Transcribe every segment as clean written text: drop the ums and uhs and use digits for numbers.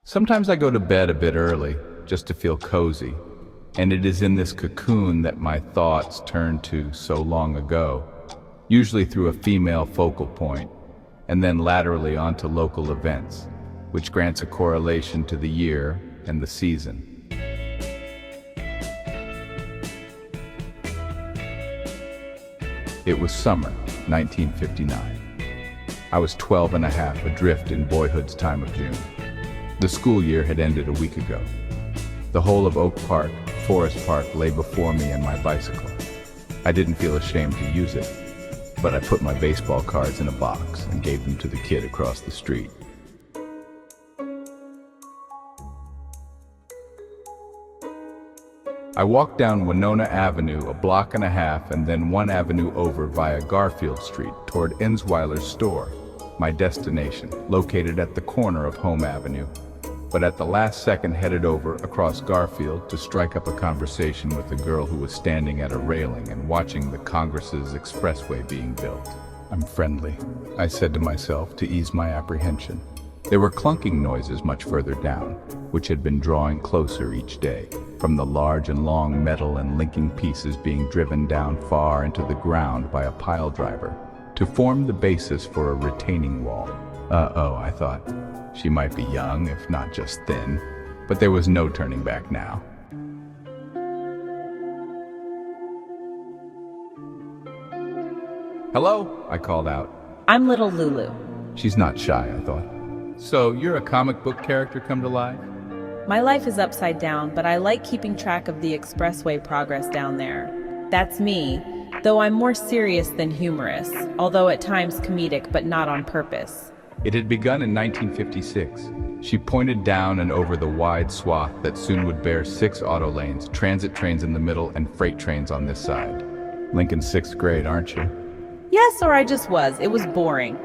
Sometimes I go to bed a bit early, just to feel cozy, and it is in this cocoon that my thoughts turn to so long ago, usually through a female focal point, and then laterally onto local events, which grants a correlation to the year and the season. It was summer, 1959. I was 12 and a half, adrift in boyhood's time of June. The school year had ended a week ago. The whole of Oak Park, Forest Park, lay before me and my bicycle. I didn't feel ashamed to use it, but I put my baseball cards in a box and gave them to the kid across the street. I walked down Winona Avenue a block and a half and then one avenue over via Garfield Street toward Ensweiler's store, my destination, located at the corner of Home Avenue, but at the last second headed over across Garfield to strike up a conversation with a girl who was standing at a railing and watching the Congress's expressway being built. "I'm friendly," I said to myself to ease my apprehension. There were clunking noises much further down, which had been drawing closer each day, from the large and long metal and linking pieces being driven down far into the ground by a pile driver, to form the basis for a retaining wall. Uh-oh, I thought. She might be young, if not just thin, but there was no turning back now. "Hello?" I called out. I'm little Lulu. She's not shy, I thought. "So you're a comic book character come to life?" My life is upside down, but I like keeping track of the expressway progress down there. That's me, though I'm more serious than humorous, although at times comedic, but not on purpose. It had begun in 1956. She pointed down and over the wide swath that soon would bear 6 auto lanes, transit trains in the middle, and freight trains on this side. "Lincoln's 6th grade, aren't you?" Yes, or I just was. It was boring.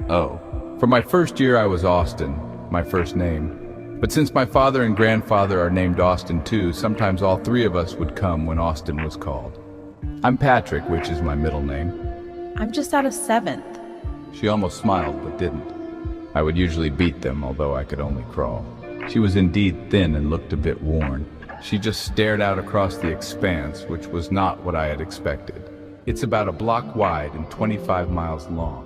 "Oh. For my first year I was Austin, my first name. But since my father and grandfather are named Austin too, sometimes all 3 of us would come when Austin was called. I'm Patrick, which is my middle name." I'm just out of 7th. She almost smiled, but didn't. I would usually beat them, although I could only crawl. She was indeed thin and looked a bit worn. She just stared out across the expanse, which was not what I had expected. It's about a block wide and 25 miles long.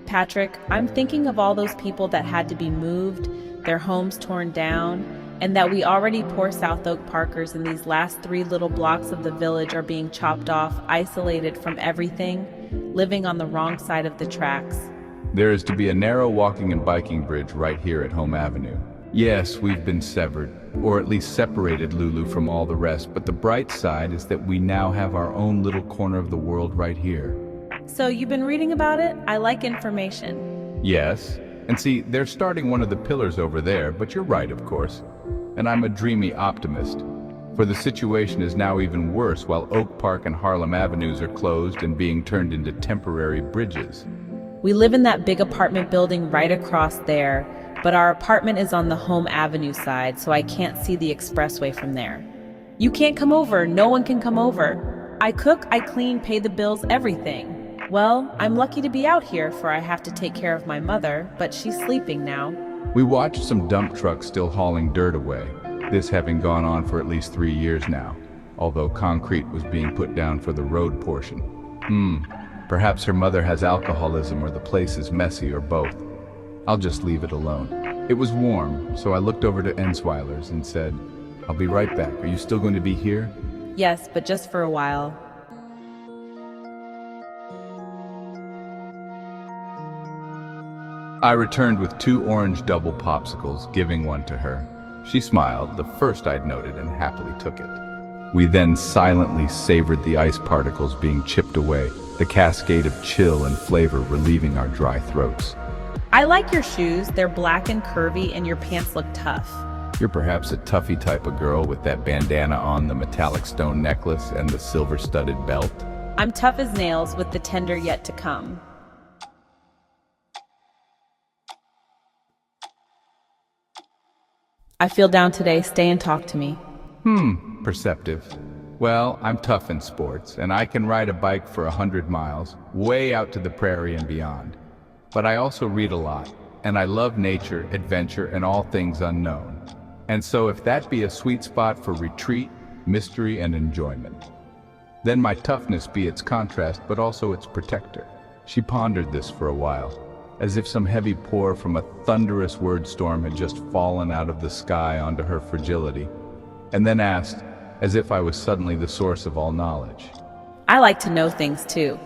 Patrick, I'm thinking of all those people that had to be moved, their homes torn down, and that we already poor South Oak Parkers in these last 3 little blocks of the village are being chopped off, isolated from everything, living on the wrong side of the tracks. There is to be a narrow walking and biking bridge right here at Home Avenue. Yes, we've been severed, or at least separated Lulu from all the rest, but the bright side is that we now have our own little corner of the world right here. So you've been reading about it? I like information. Yes, and see, they're starting one of the pillars over there, but you're right, of course. And I'm a dreamy optimist, for the situation is now even worse while Oak Park and Harlem Avenues are closed and being turned into temporary bridges. We live in that big apartment building right across there, but our apartment is on the Home Avenue side, so I can't see the expressway from there. You can't come over. No one can come over. I cook, I clean, pay the bills, everything. Well, I'm lucky to be out here, for I have to take care of my mother, but she's sleeping now. We watched some dump trucks still hauling dirt away, this having gone on for at least 3 years now, although concrete was being put down for the road portion. Perhaps her mother has alcoholism or the place is messy or both. I'll just leave it alone. It was warm, so I looked over to Ensweiler's and said, "I'll be right back. Are you still going to be here?" Yes, but just for a while. I returned with 2 orange double popsicles, giving one to her. She smiled, the first I'd noted, and happily took it. We then silently savored the ice particles being chipped away, the cascade of chill and flavor relieving our dry throats. I like your shoes. They're black and curvy, and your pants look tough. You're perhaps a toughy type of girl with that bandana on, the metallic stone necklace, and the silver-studded belt. I'm tough as nails with the tender yet to come. I feel down today. Stay and talk to me. Perceptive. Well, I'm tough in sports, and I can ride a bike for 100 miles, way out to the prairie and beyond. But I also read a lot, and I love nature, adventure, and all things unknown. And so if that be a sweet spot for retreat, mystery, and enjoyment, then my toughness be its contrast but also its protector. She pondered this for a while, as if some heavy pour from a thunderous word storm had just fallen out of the sky onto her fragility, and then asked, as if I was suddenly the source of all knowledge. I like to know things too.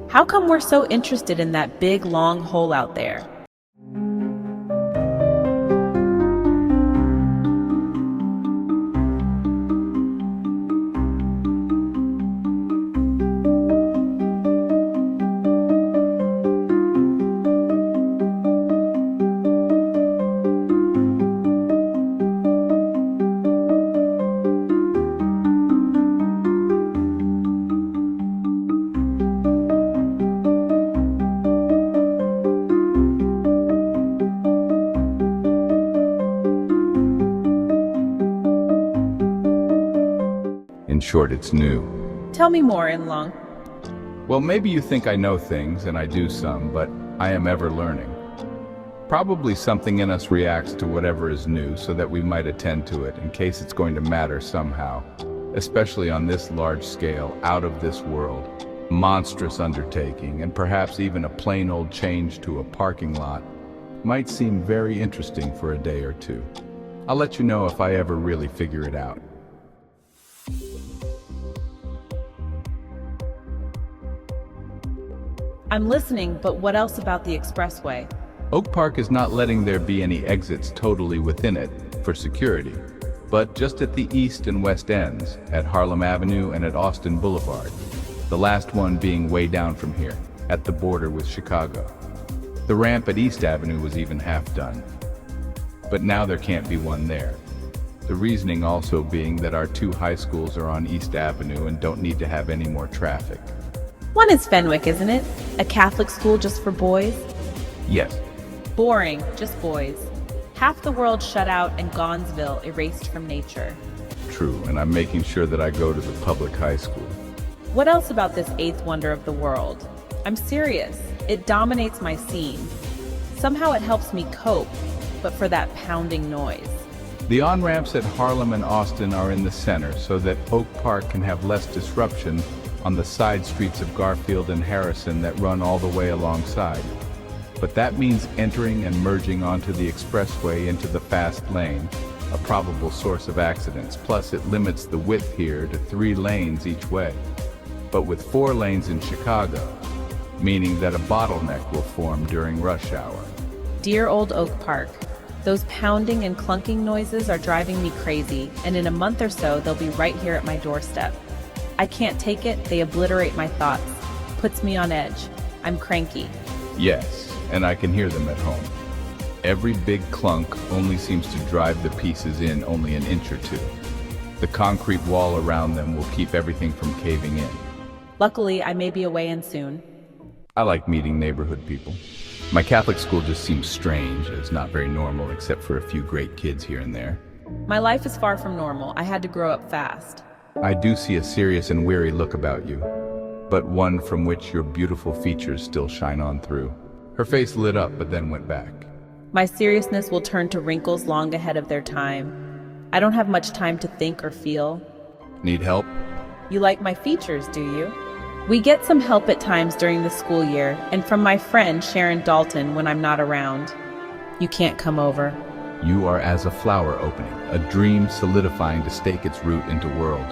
How come we're so interested in that big long hole out there? In short, it's new. Tell me more, Inlong. Well, maybe you think I know things, and I do some, but I am ever learning. Probably something in us reacts to whatever is new so that we might attend to it in case it's going to matter somehow, especially on this large scale, out of this world, monstrous undertaking, and perhaps even a plain old change to a parking lot might seem very interesting for a day or two. I'll let you know if I ever really figure it out. I'm listening, but what else about the expressway? Oak Park is not letting there be any exits totally within it for security, but just at the east and west ends, at Harlem Avenue and at Austin Boulevard, the last one being way down from here, at the border with Chicago. The ramp at East Avenue was even half done, but now there can't be one there. The reasoning also being that our two high schools are on East Avenue and don't need to have any more traffic. One is Fenwick, isn't it? A Catholic school just for boys? Yes. Boring, just boys. Half the world shut out and Gonzville erased from nature. True, and I'm making sure that I go to the public high school. What else about this eighth wonder of the world? I'm serious. It dominates my scene. Somehow it helps me cope, but for that pounding noise. The on-ramps at Harlem and Austin are in the center so that Oak Park can have less disruption on the side streets of Garfield and Harrison that run all the way alongside. But that means entering and merging onto the expressway into the fast lane, a probable source of accidents. Plus, it limits the width here to 3 lanes each way, but with 4 lanes in Chicago, meaning that a bottleneck will form during rush hour. Dear old Oak Park. Those pounding and clunking noises are driving me crazy, and in a month or so, they'll be right here at my doorstep. I can't take it, they obliterate my thoughts. Puts me on edge. I'm cranky. Yes, and I can hear them at home. Every big clunk only seems to drive the pieces in only an inch or two. The concrete wall around them will keep everything from caving in. Luckily, I may be away in soon. I like meeting neighborhood people. My Catholic school just seems strange. It's not very normal except for a few great kids here and there. My life is far from normal. I had to grow up fast. I do see a serious and weary look about you, but one from which your beautiful features still shine on through. Her face lit up but then went back. My seriousness will turn to wrinkles long ahead of their time. I don't have much time to think or feel. Need help? You like my features, do you? We get some help at times during the school year, and from my friend Sharon Dalton when I'm not around. You can't come over. You are as a flower opening, a dream solidifying to stake its root into world.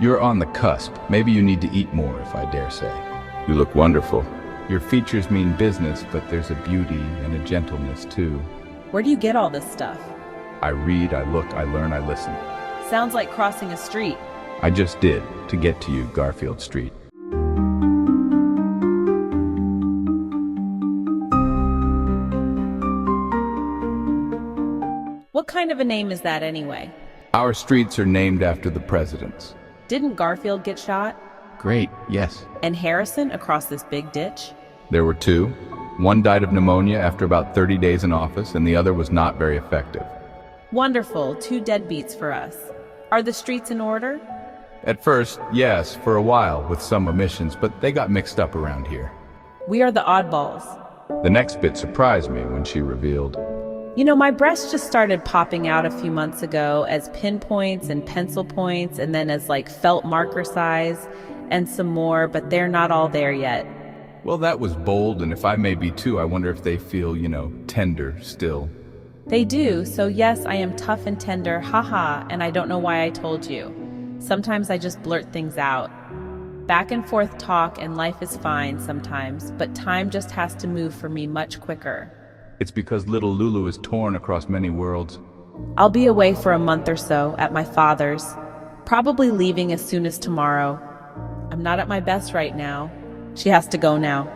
You're on the cusp. Maybe you need to eat more, if I dare say. You look wonderful. Your features mean business, but there's a beauty and a gentleness too. Where do you get all this stuff? I read, I look, I learn, I listen. Sounds like crossing a street. I just did, to get to you, Garfield Street. What kind of a name is that anyway? Our streets are named after the presidents. Didn't Garfield get shot? Great, yes. And Harrison across this big ditch? There were 2. One died of pneumonia after about 30 days in office, and the other was not very effective. Wonderful, 2 deadbeats for us. Are the streets in order? At first, yes, for a while, with some omissions, but they got mixed up around here. We are the oddballs. The next bit surprised me when she revealed, My breasts just started popping out a few months ago as pinpoints and pencil points, and then as like felt marker size and some more, but they're not all there yet. Well, that was bold, and if I may be too, I wonder if they feel, tender still. They do, so yes, I am tough and tender, haha, and I don't know why I told you. Sometimes I just blurt things out. Back and forth talk and life is fine sometimes, but time just has to move for me much quicker. It's because little Lulu is torn across many worlds. I'll be away for a month or so at my father's, probably leaving as soon as tomorrow. I'm not at my best right now. She has to go now.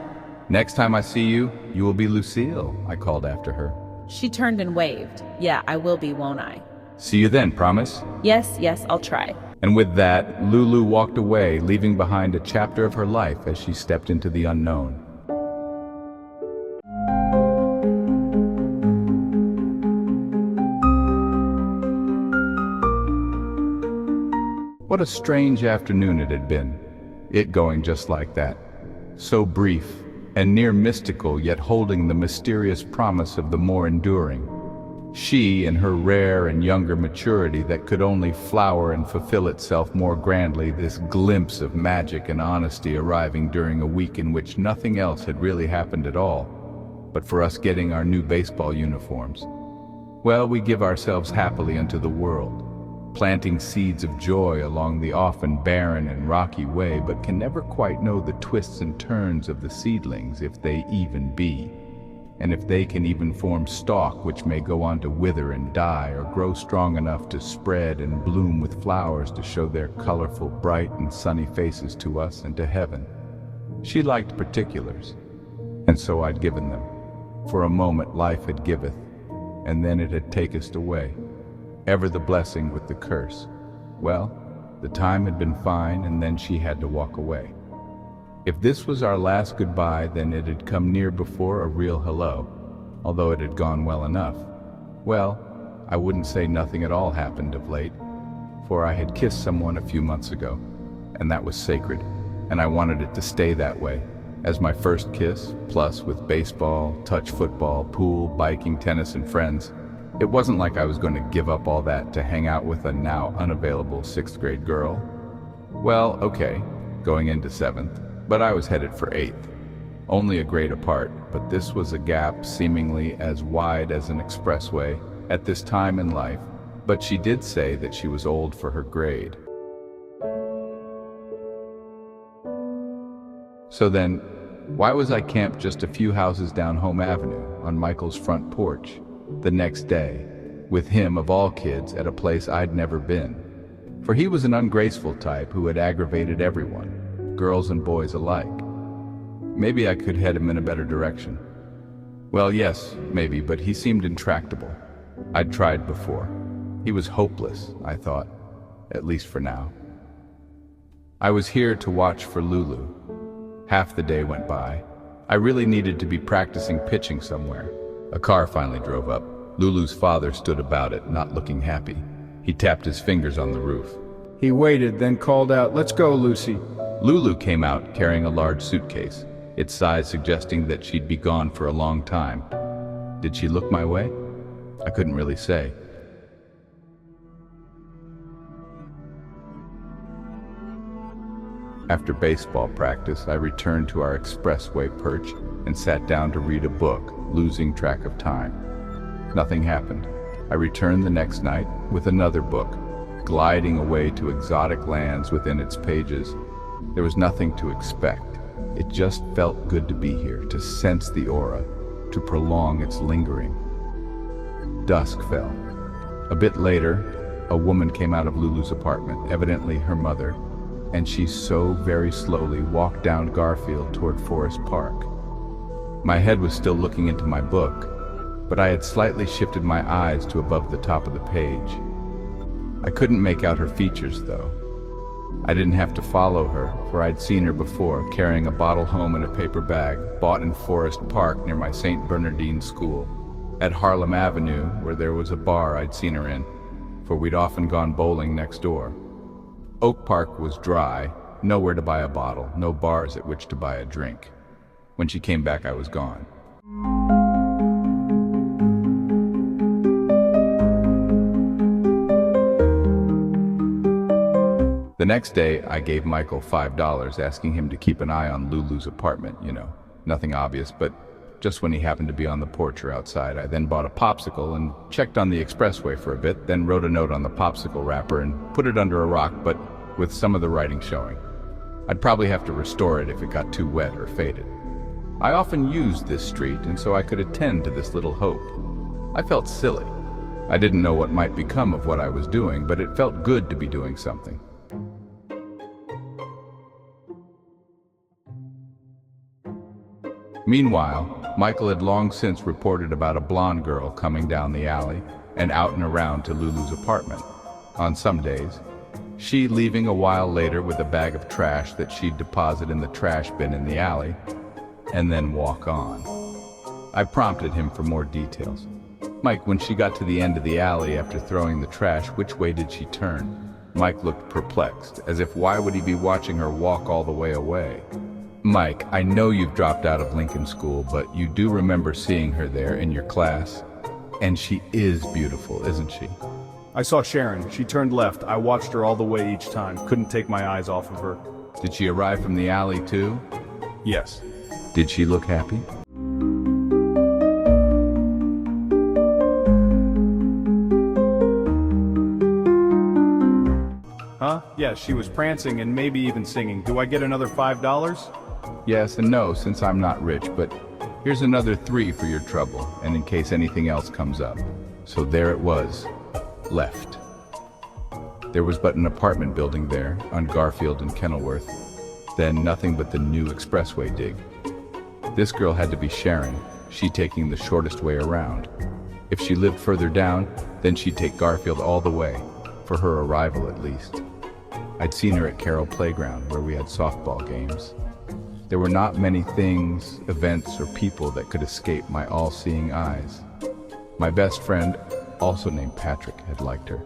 Next time I see you, you will be Lucille, I called after her. She turned and waved. Yeah, I will be, won't I? See you then, promise? Yes, I'll try. And with that, Lulu walked away, leaving behind a chapter of her life as she stepped into the unknown. What a strange afternoon it had been, it going just like that. So brief and near mystical, yet holding the mysterious promise of the more enduring. She, in her rare and younger maturity that could only flower and fulfill itself more grandly, this glimpse of magic and honesty arriving during a week in which nothing else had really happened at all, but for us getting our new baseball uniforms. Well, we give ourselves happily unto the world, planting seeds of joy along the often barren and rocky way, but can never quite know the twists and turns of the seedlings, if they even be, and if they can even form stalk which may go on to wither and die, or grow strong enough to spread and bloom with flowers to show their colorful, bright and sunny faces to us and to heaven. She liked particulars, and so I'd given them. For a moment life had giveth, and then it had takest away. Ever the blessing with the curse. Well, the time had been fine, and then she had to walk away. If this was our last goodbye, then it had come near before a real hello, although it had gone well enough. Well, I wouldn't say nothing at all happened of late, for I had kissed someone a few months ago, and that was sacred, and I wanted it to stay that way, as my first kiss, plus with baseball, touch football, pool, biking, tennis, and friends. It wasn't like I was going to give up all that to hang out with a now unavailable 6th grade girl. Well, okay, going into 7th, but I was headed for 8th. Only a grade apart, but this was a gap seemingly as wide as an expressway at this time in life, but she did say that she was old for her grade. So then, why was I camped just a few houses down Home Avenue on Michael's front porch the next day, with him of all kids at a place I'd never been? For he was an ungraceful type who had aggravated everyone, girls and boys alike. Maybe I could head him in a better direction. Well, yes, maybe, but he seemed intractable. I'd tried before. He was hopeless, I thought, at least for now. I was here to watch for Lulu. Half the day went by. I really needed to be practicing pitching somewhere. A car finally drove up. Lulu's father stood about it, not looking happy. He tapped his fingers on the roof. He waited, then called out, "Let's go, Lucy." Lulu came out carrying a large suitcase, its size suggesting that she'd be gone for a long time. Did she look my way? I couldn't really say. After baseball practice, I returned to our expressway perch and sat down to read a book, losing track of time. Nothing happened. I returned the next night with another book, gliding away to exotic lands within its pages. There was nothing to expect. It just felt good to be here, to sense the aura, to prolong its lingering. Dusk fell. A bit later, a woman came out of Lulu's apartment, evidently her mother, and she so very slowly walked down Garfield toward Forest Park. My head was still looking into my book, but I had slightly shifted my eyes to above the top of the page. I couldn't make out her features, though. I didn't have to follow her, for I'd seen her before, carrying a bottle home in a paper bag, bought in Forest Park near my St. Bernardine school. At Harlem Avenue, where there was a bar I'd seen her in, for we'd often gone bowling next door. Oak Park was dry, nowhere to buy a bottle, no bars at which to buy a drink. When she came back, I was gone. The next day, I gave Michael $5, asking him to keep an eye on Lulu's apartment, nothing obvious, but just when he happened to be on the porch or outside. I then bought a popsicle and checked on the expressway for a bit, then wrote a note on the popsicle wrapper and put it under a rock, but with some of the writing showing. I'd probably have to restore it if it got too wet or faded. I often used this street, and so I could attend to this little hope. I felt silly. I didn't know what might become of what I was doing, but it felt good to be doing something. Meanwhile, Michael had long since reported about a blonde girl coming down the alley and out and around to Lulu's apartment. On some days, she leaving a while later with a bag of trash that she'd deposit in the trash bin in the alley, and then walk on. I prompted him for more details. Mike, when she got to the end of the alley after throwing the trash, which way did she turn? Mike looked perplexed, as if why would he be watching her walk all the way away? Mike, I know you've dropped out of Lincoln School, but you do remember seeing her there in your class. And she is beautiful, isn't she? I saw Sharon. She turned left. I watched her all the way each time. Couldn't take my eyes off of her. Did she arrive from the alley too? Yes. Did she look happy? Huh? Yeah, she was prancing and maybe even singing. Do I get another $5? Yes and no, since I'm not rich, but here's another $3 for your trouble, and in case anything else comes up. So there it was, left. There was but an apartment building there, on Garfield and Kenilworth, then nothing but the new expressway dig. This girl had to be Sharon, she taking the shortest way around. If she lived further down, then she'd take Garfield all the way, for her arrival at least. I'd seen her at Carroll Playground, where we had softball games. There were not many things, events, or people that could escape my all-seeing eyes. My best friend, also named Patrick, had liked her,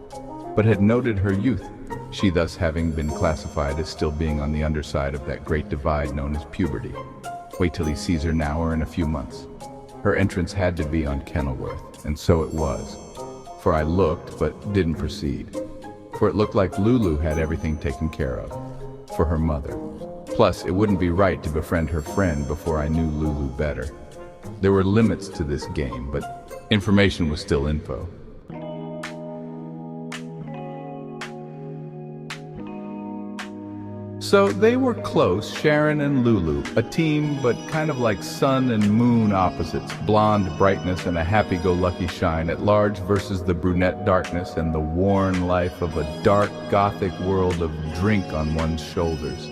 but had noted her youth, she thus having been classified as still being on the underside of that great divide known as puberty. Wait till he sees her now or in a few months. Her entrance had to be on Kenilworth, and so it was. For I looked, but didn't proceed. For it looked like Lulu had everything taken care of, for her mother. Plus, it wouldn't be right to befriend her friend before I knew Lulu better. There were limits to this game, but information was still info. So they were close, Sharon and Lulu, a team but kind of like sun and moon opposites, blonde brightness and a happy-go-lucky shine at large versus the brunette darkness and the worn life of a dark gothic world of drink on one's shoulders.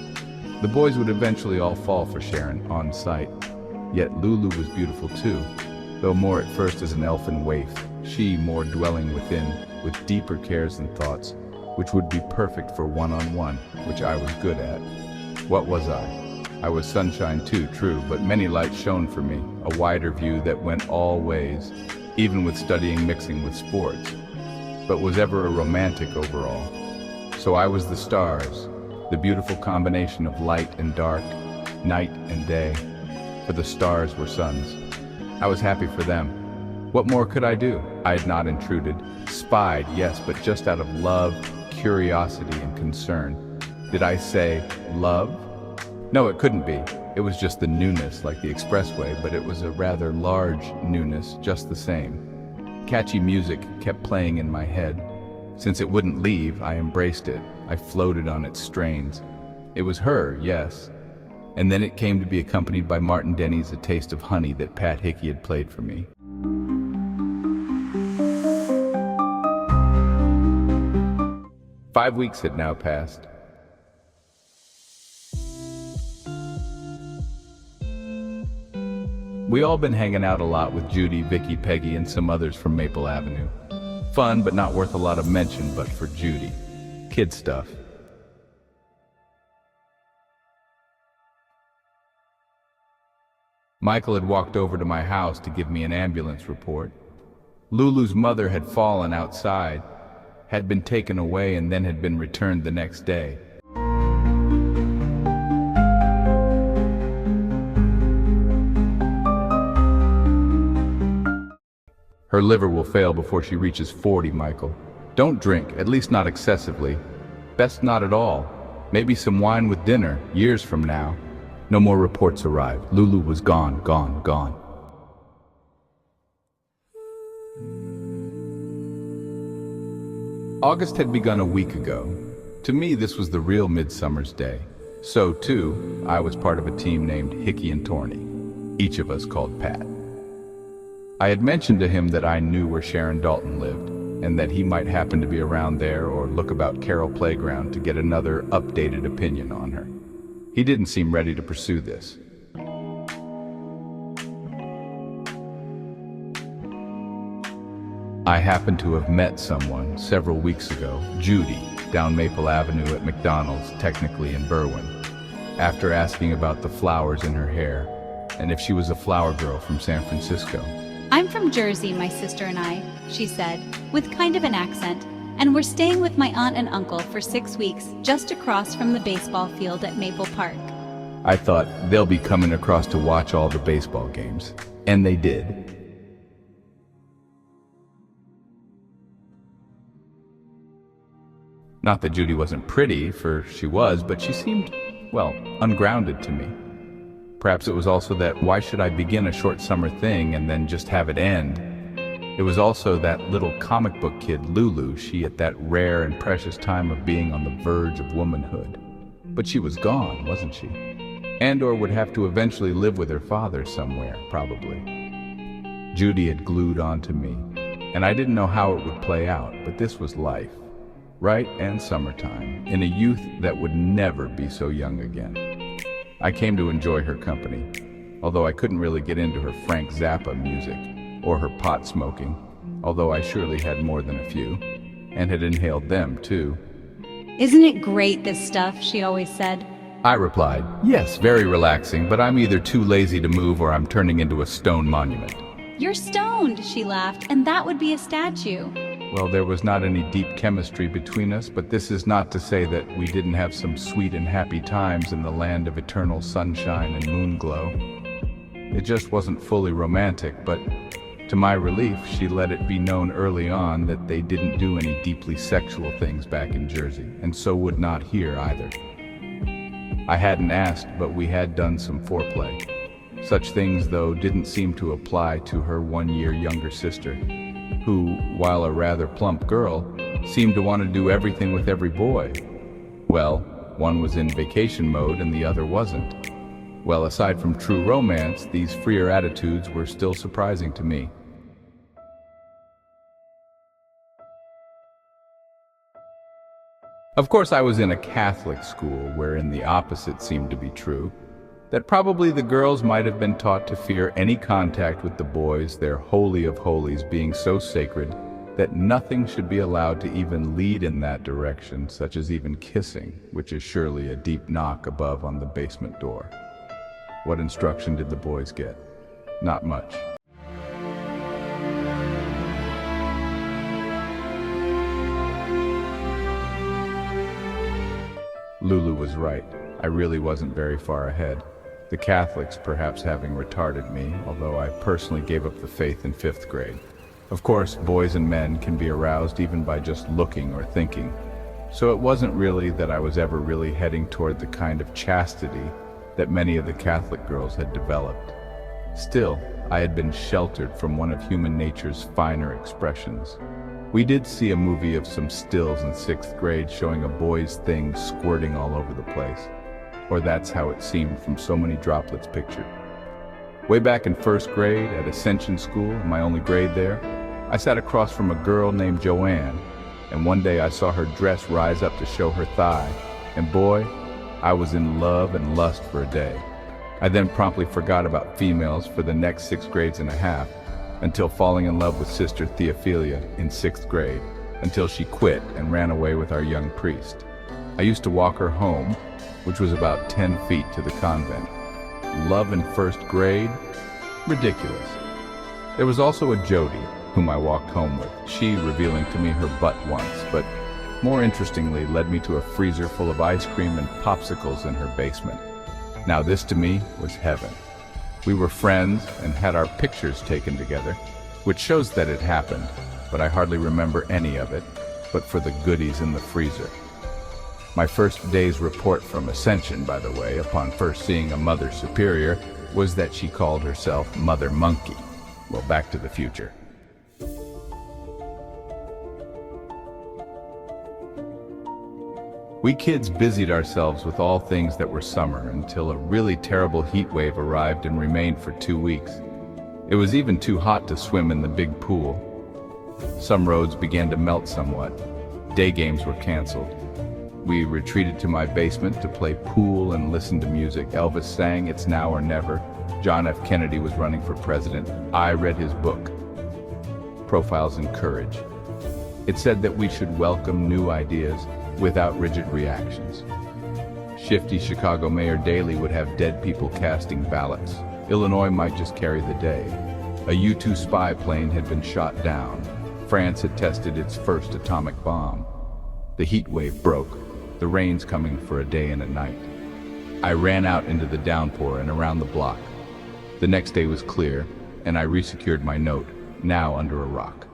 The boys would eventually all fall for Sharon on sight, yet Lulu was beautiful too, though more at first as an elfin waif, she more dwelling within, with deeper cares and thoughts, which would be perfect for one-on-one, which I was good at. What was I? I was sunshine too, true, but many lights shone for me, a wider view that went all ways, even with studying mixing with sports, but was ever a romantic overall. So I was the stars, the beautiful combination of light and dark, night and day, for the stars were suns. I was happy for them. What more could I do? I had not intruded, spied, yes, but just out of love, curiosity, and concern. Did I say love? No, it couldn't be. It was just the newness, like the expressway, but it was a rather large newness, just the same. Catchy music kept playing in my head. Since it wouldn't leave, I embraced it. I floated on its strains. It was her, yes. And then it came to be accompanied by Martin Denny's A Taste of Honey that Pat Hickey had played for me. Five weeks had now passed. We all been hanging out a lot with Judy, Vicky, Peggy, and some others from Maple Avenue. Fun, but not worth a lot of mention, but for Judy. Kid stuff. Michael had walked over to my house to give me an ambulance report. Lulu's mother had fallen outside, had been taken away, and then had been returned the next day. Her liver will fail before she reaches 40, Michael. Don't drink, at least not excessively. Best not at all. Maybe some wine with dinner, years from now. No more reports arrived. Lulu was gone, gone, gone. August had begun a week ago. To me, this was the real midsummer's day. So, too, I was part of a team named Hickey and Torney, each of us called Pat. I had mentioned to him that I knew where Sharon Dalton lived, and that he might happen to be around there or look about Carroll Playground to get another updated opinion on her. He didn't seem ready to pursue this. I happened to have met someone several weeks ago, Judy, down Maple Avenue at McDonald's, technically in Berwyn, after asking about the flowers in her hair and if she was a flower girl from San Francisco. I'm from Jersey, my sister and I, she said, with kind of an accent, and we're staying with my aunt and uncle for 6 weeks just across from the baseball field at Maple Park. I thought they'll be coming across to watch all the baseball games, and they did. Not that Judy wasn't pretty, for she was, but she seemed, well, ungrounded to me. Perhaps it was also that why should I begin a short summer thing and then just have it end? It was also that little comic book kid, Lulu, she at that rare and precious time of being on the verge of womanhood. But she was gone, wasn't she? And/or would have to eventually live with her father somewhere, probably. Judy had glued onto me, and I didn't know how it would play out, but this was life. Right, and summertime, in a youth that would never be so young again. I came to enjoy her company, although I couldn't really get into her Frank Zappa music, or her pot smoking, although I surely had more than a few, and had inhaled them too. Isn't it great, this stuff, she always said. I replied, yes, very relaxing, but I'm either too lazy to move or I'm turning into a stone monument. You're stoned, she laughed, and that would be a statue. Well, there was not any deep chemistry between us, but this is not to say that we didn't have some sweet and happy times in the land of eternal sunshine and moon glow. It just wasn't fully romantic, but to my relief, she let it be known early on that they didn't do any deeply sexual things back in Jersey, and so would not here either. I hadn't asked, but we had done some foreplay. Such things, though, didn't seem to apply to her 1 year younger sister, who, while a rather plump girl, seemed to want to do everything with every boy. Well, one was in vacation mode and the other wasn't. Well, aside from true romance, these freer attitudes were still surprising to me. Of course, I was in a Catholic school wherein the opposite seemed to be true, that probably the girls might have been taught to fear any contact with the boys, their holy of holies being so sacred that nothing should be allowed to even lead in that direction, such as even kissing, which is surely a deep knock above on the basement door. What instruction did the boys get? Not much. Lulu was right. I really wasn't very far ahead. The Catholics perhaps having retarded me, although I personally gave up the faith in 5th grade. Of course, boys and men can be aroused even by just looking or thinking, so it wasn't really that I was ever really heading toward the kind of chastity that many of the Catholic girls had developed. Still, I had been sheltered from one of human nature's finer expressions. We did see a movie of some stills in 6th grade showing a boy's thing squirting all over the place. Or that's how it seemed from so many droplets pictured. Way back in 1st grade at Ascension School, my only grade there, I sat across from a girl named Joanne, and one day I saw her dress rise up to show her thigh, and boy, I was in love and lust for a day. I then promptly forgot about females for the next 6 grades and a half, until falling in love with Sister Theophilia in 6th grade, until she quit and ran away with our young priest. I used to walk her home, which was about 10 feet to the convent. Love in 1st grade? Ridiculous. There was also a Jody, whom I walked home with, she revealing to me her butt once, but more interestingly led me to a freezer full of ice cream and popsicles in her basement. Now this to me was heaven. We were friends and had our pictures taken together, which shows that it happened, but I hardly remember any of it, but for the goodies in the freezer. My first day's report from Ascension, by the way, upon first seeing a Mother Superior, was that she called herself Mother Monkey. Well, back to the future. We kids busied ourselves with all things that were summer until a really terrible heat wave arrived and remained for 2 weeks. It was even too hot to swim in the big pool. Some roads began to melt somewhat. Day games were canceled. We retreated to my basement to play pool and listen to music. Elvis sang "It's Now or Never." John F. Kennedy was running for president. I read his book, Profiles in Courage. It said that we should welcome new ideas without rigid reactions. Shifty Chicago Mayor Daley would have dead people casting ballots. Illinois might just carry the day. A U-2 spy plane had been shot down. France had tested its first atomic bomb. The heat wave broke, the rains coming for a day and a night. I ran out into the downpour and around the block. The next day was clear, and I resecured my note, now under a rock.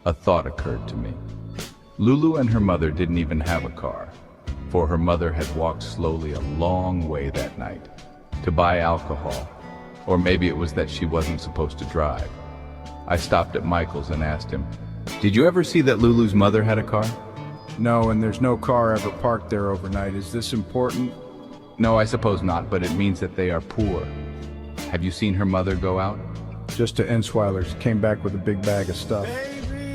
A thought occurred to me. Lulu and her mother didn't even have a car, for her mother had walked slowly a long way that night to buy alcohol, or maybe it was that she wasn't supposed to drive. I stopped at Michael's and asked him, "Did you ever see that Lulu's mother had a car?" No, and there's no car ever parked there overnight. Is this important? No, I suppose not, but it means that they are poor. Have you seen her mother go out? Just to Ensweiler's. Came back with a big bag of stuff.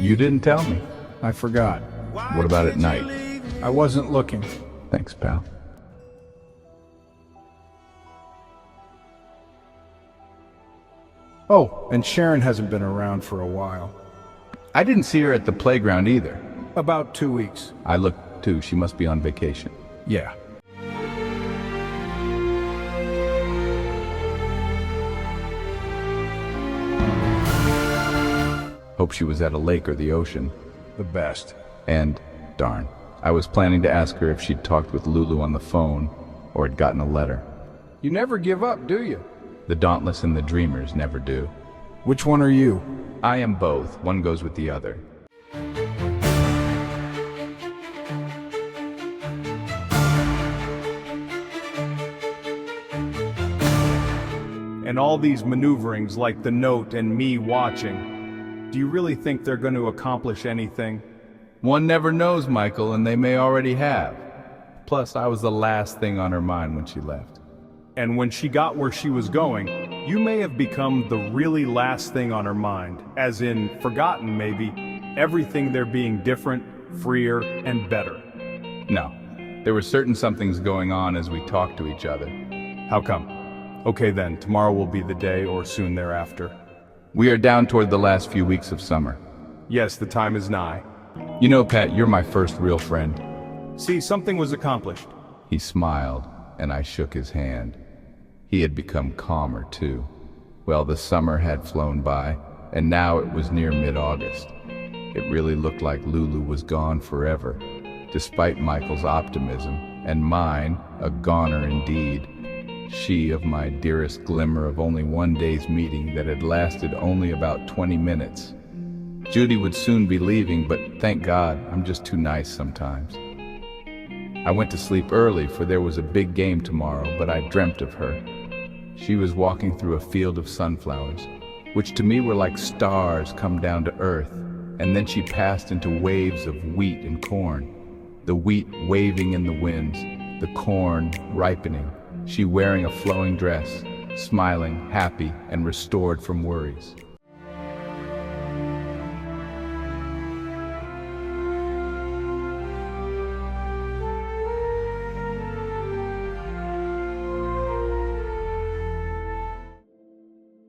You didn't tell me. I forgot. What about at night? I wasn't looking. Thanks, pal. Oh, and Sharon hasn't been around for a while. I didn't see her at the playground either. About 2 weeks. I looked too. She must be on vacation. Yeah. Hope she was at a lake or the ocean. The best. And, darn, I was planning to ask her if she'd talked with Lulu on the phone or had gotten a letter. You never give up, do you? The dauntless and the dreamers never do. Which one are you? I am both. One goes with the other. And all these maneuverings like the note and me watching, do you really think they're going to accomplish anything? One never knows, Michael, and they may already have. Plus, I was the last thing on her mind when she left. And when she got where she was going, you may have become the really last thing on her mind, as in forgotten maybe, everything there being different, freer, and better. No, there were certain somethings going on as we talked to each other. How come? Okay then, tomorrow will be the day or soon thereafter. We are down toward the last few weeks of summer. Yes, the time is nigh. You know, Pat, you're my first real friend. See, something was accomplished. He smiled, and I shook his hand. He had become calmer, too. Well, the summer had flown by, and now it was near mid-August. It really looked like Lulu was gone forever, despite Michael's optimism, and mine, a goner indeed. She of my dearest glimmer of only one day's meeting that had lasted only about 20 minutes. Judy would soon be leaving, but thank God, I'm just too nice sometimes. I went to sleep early, for there was a big game tomorrow, but I dreamt of her. She was walking through a field of sunflowers, which to me were like stars come down to earth, and then she passed into waves of wheat and corn, the wheat waving in the winds, the corn ripening, she wearing a flowing dress, smiling, happy, and restored from worries.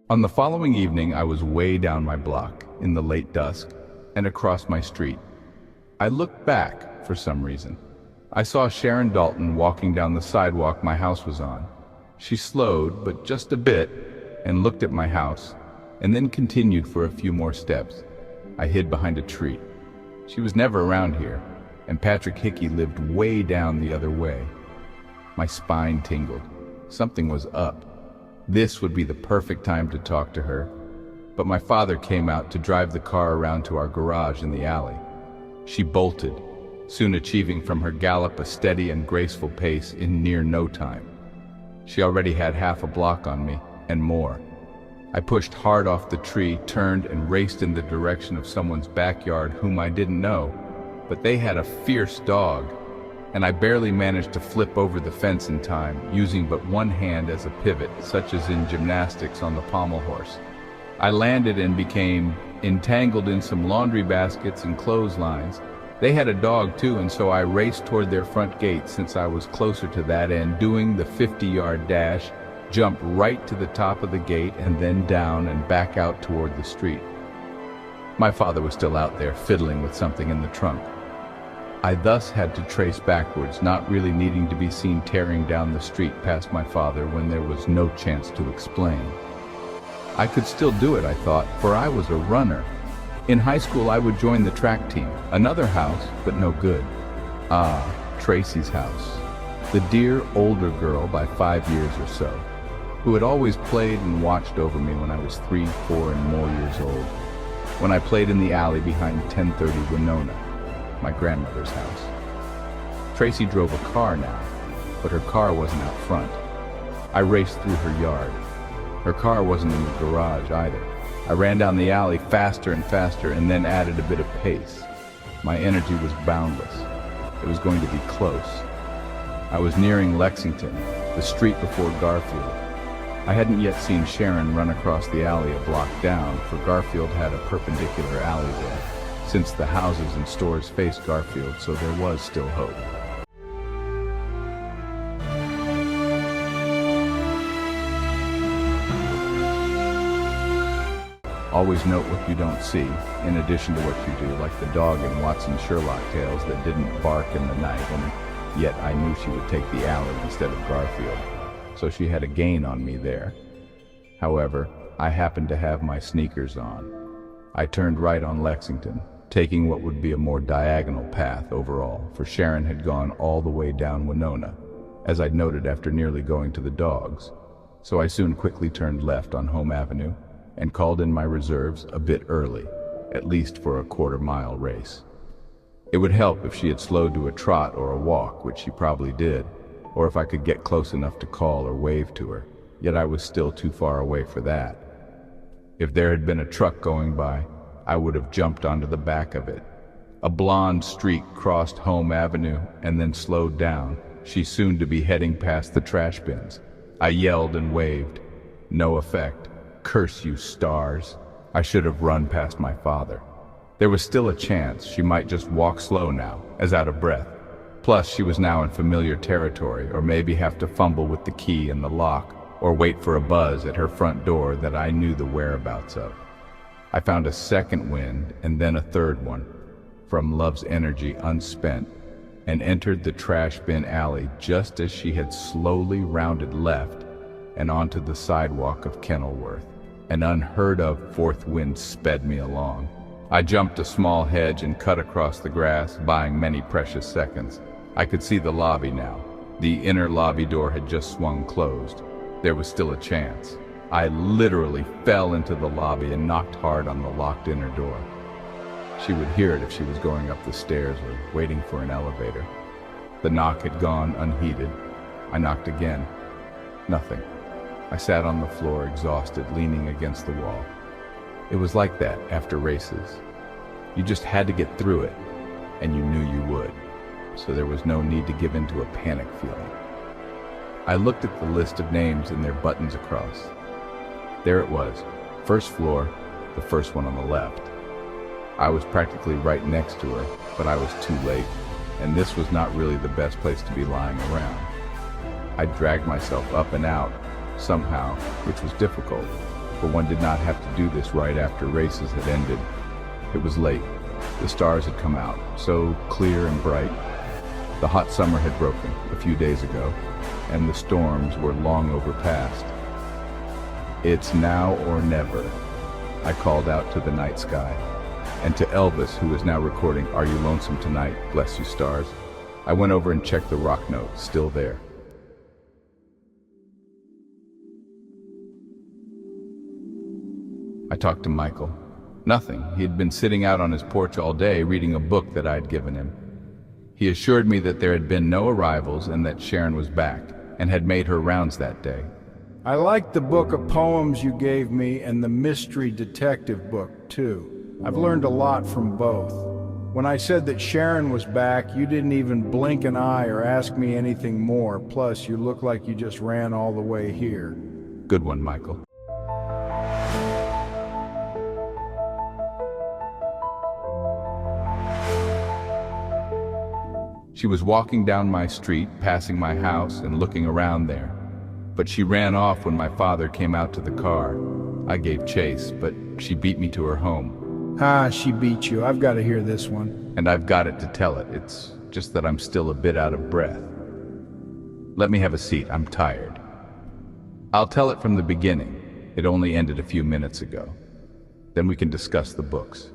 On the following evening, I was way down my block, in the late dusk, and across my street. I looked back for some reason. I saw Sharon Dalton walking down the sidewalk my house was on. She slowed, but just a bit, and looked at my house, and then continued for a few more steps. I hid behind a tree. She was never around here, and Patrick Hickey lived way down the other way. My spine tingled. Something was up. This would be the perfect time to talk to her. but my father came out to drive the car around to our garage in the alley. She bolted, soon achieving from her gallop a steady and graceful pace in near no time. She already had half a block on me, and more. I pushed hard off the tree, turned and raced in the direction of someone's backyard whom I didn't know, but they had a fierce dog, and I barely managed to flip over the fence in time, using but one hand as a pivot, such as in gymnastics on the pommel horse. I landed and became entangled in some laundry baskets and clotheslines. They had a dog too, and so I raced toward their front gate since I was closer to that end, doing the 50-yard dash, jumped right to the top of the gate and then down and back out toward the street. My father was still out there fiddling with something in the trunk. I thus had to trace backwards, not really needing to be seen tearing down the street past my father when there was no chance to explain. I could still do it, I thought, for I was a runner. In high school, I would join the track team. Another house, but no good. Ah, Tracy's house. The dear older girl by 5 years or so, who had always played and watched over me when I was 3, 4, and more years old, when I played in the alley behind 1030 Winona, my grandmother's house. Tracy drove a car now, but her car wasn't out front. I raced through her yard. Her car wasn't in the garage either. I ran down the alley faster and faster and then added a bit of pace. My energy was boundless. It was going to be close. I was nearing Lexington, the street before Garfield. I hadn't yet seen Sharon run across the alley a block down, for Garfield had a perpendicular alley there, since the houses and stores faced Garfield, so there was still hope. Always note what you don't see, in addition to what you do, like the dog in Watson Sherlock Tales that didn't bark in the night, and yet I knew she would take the alley instead of Garfield, so she had a gain on me there. However, I happened to have my sneakers on. I turned right on Lexington, taking what would be a more diagonal path overall, for Sharon had gone all the way down Winona, as I'd noted after nearly going to the dogs, so I soon quickly turned left on Home Avenue, and called in my reserves a bit early, at least for a quarter-mile race. It would help if she had slowed to a trot or a walk, which she probably did, or if I could get close enough to call or wave to her, yet I was still too far away for that. If there had been a truck going by, I would have jumped onto the back of it. A blonde streak crossed Home Avenue and then slowed down, she soon to be heading past the trash bins. I yelled and waved. No effect. Curse you, stars. I should have run past my father. There was still a chance she might just walk slow now, as out of breath. Plus, she was now in familiar territory, or maybe have to fumble with the key and the lock, or wait for a buzz at her front door that I knew the whereabouts of. I found a second wind, and then a third one, from love's energy unspent, and entered the trash bin alley just as she had slowly rounded left and onto the sidewalk of Kenilworth. An unheard-of fourth wind sped me along. I jumped a small hedge and cut across the grass, buying many precious seconds. I could see the lobby now. The inner lobby door had just swung closed. There was still a chance. I literally fell into the lobby and knocked hard on the locked inner door. She would hear it if she was going up the stairs or waiting for an elevator. The knock had gone unheeded. I knocked again. Nothing. I sat on the floor, exhausted, leaning against the wall. It was like that after races. You just had to get through it, and you knew you would, so there was no need to give in to a panic feeling. I looked at the list of names and their buttons across. There it was, first floor, the first one on the left. I was practically right next to her, but I was too late, and this was not really the best place to be lying around. I dragged myself up and out, somehow, which was difficult, for one did not have to do this right after races had ended. It was late. The stars had come out, so clear and bright. The hot summer had broken a few days ago, and the storms were long overpast. It's now or never, I called out to the night sky, and to Elvis, who was now recording Are You Lonesome Tonight, Bless You Stars. I went over and checked the rock note, still there. I talked to Michael. Nothing. He had been sitting out on his porch all day reading a book that I had given him. He assured me that there had been no arrivals and that Sharon was back and had made her rounds that day. I liked the book of poems you gave me and the mystery detective book, too. I've learned a lot from both. When I said that Sharon was back, you didn't even blink an eye or ask me anything more. Plus, you look like you just ran all the way here. Good one, Michael. She was walking down my street, passing my house and looking around there. But she ran off when my father came out to the car. I gave chase, but she beat me to her home. She beat you. I've got to hear this one. And I've got it to tell it. It's just that I'm still a bit out of breath. Let me have a seat. I'm tired. I'll tell it from the beginning. It only ended a few minutes ago. Then we can discuss the books.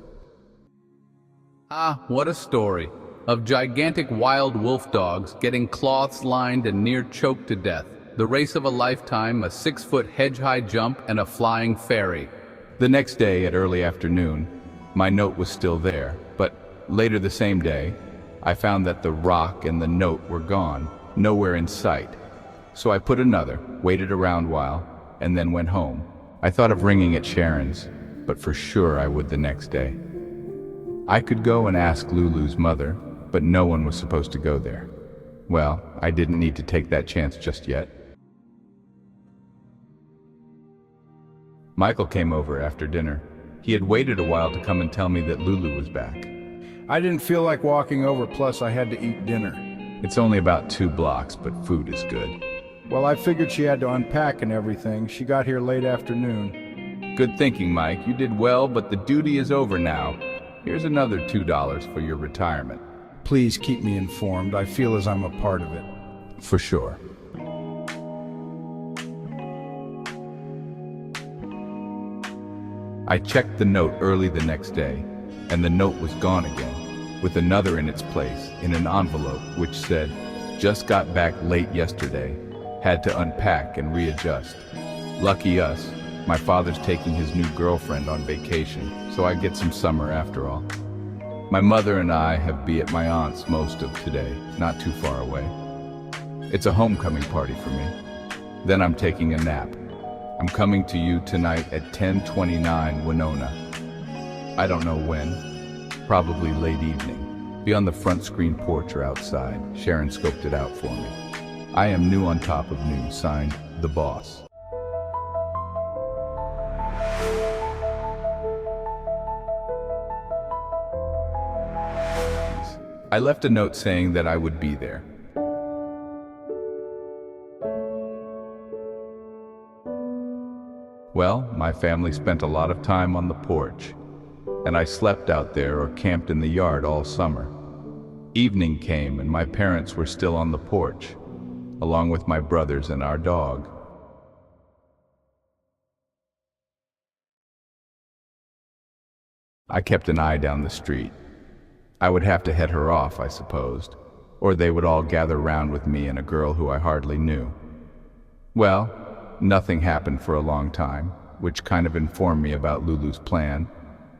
What a story. Of gigantic wild wolf dogs getting cloths lined and near choked to death. The race of a lifetime, a 6-foot hedge-high jump, and a flying fairy. The next day at early afternoon, my note was still there, but later the same day, I found that the rock and the note were gone, nowhere in sight. So I put another, waited around a while, and then went home. I thought of ringing at Sharon's, but for sure I would the next day. I could go and ask Lulu's mother, but no one was supposed to go there. Well, I didn't need to take that chance just yet. Michael came over after dinner. He had waited a while to come and tell me that Lulu was back. I didn't feel like walking over, plus I had to eat dinner. It's only about 2 blocks, but food is good. Well, I figured she had to unpack and everything. She got here late afternoon. Good thinking, Mike. You did well, but the duty is over now. Here's another $2 for your retirement. Please keep me informed. I feel as I'm a part of it. For sure. I checked the note early the next day, and the note was gone again, with another in its place, in an envelope, which said, "Just got back late yesterday. Had to unpack and readjust. Lucky us, my father's taking his new girlfriend on vacation, so I get some summer after all. My mother and I have been at my aunt's most of today, not too far away. It's a homecoming party for me. Then I'm taking a nap. I'm coming to you tonight at 10:29 Winona. I don't know when, probably late evening. Be on the front screen porch or outside. Sharon scoped it out for me. I am new on top of new, signed, The Boss." I left a note saying that I would be there. Well, my family spent a lot of time on the porch, and I slept out there or camped in the yard all summer. Evening came and my parents were still on the porch, along with my brothers and our dog. I kept an eye down the street. I would have to head her off, I supposed, or they would all gather round with me and a girl who I hardly knew. Well, nothing happened for a long time, which kind of informed me about Lulu's plan.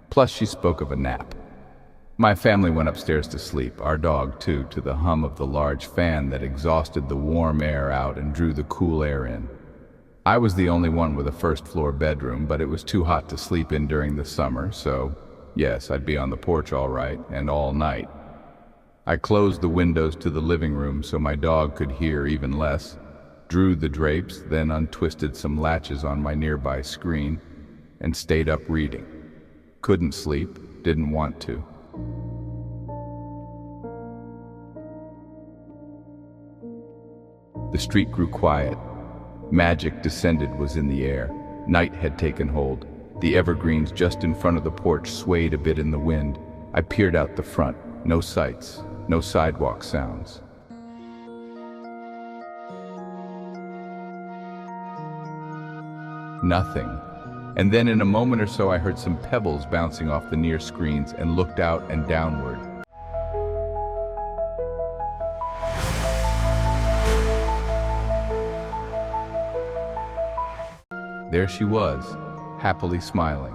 Plus, she spoke of a nap. My family went upstairs to sleep, our dog too, to the hum of the large fan that exhausted the warm air out and drew the cool air in. I was the only one with a first-floor bedroom, but it was too hot to sleep in during the summer, so yes, I'd be on the porch all right, and all night. I closed the windows to the living room so my dog could hear even less, drew the drapes, then untwisted some latches on my nearby screen, and stayed up reading. Couldn't sleep, didn't want to. The street grew quiet. Magic descended was in the air. Night had taken hold. The evergreens just in front of the porch swayed a bit in the wind. I peered out the front. No sights, no sidewalk sounds. Nothing. And then in a moment or so I heard some pebbles bouncing off the near screens and looked out and downward. There she was, happily smiling.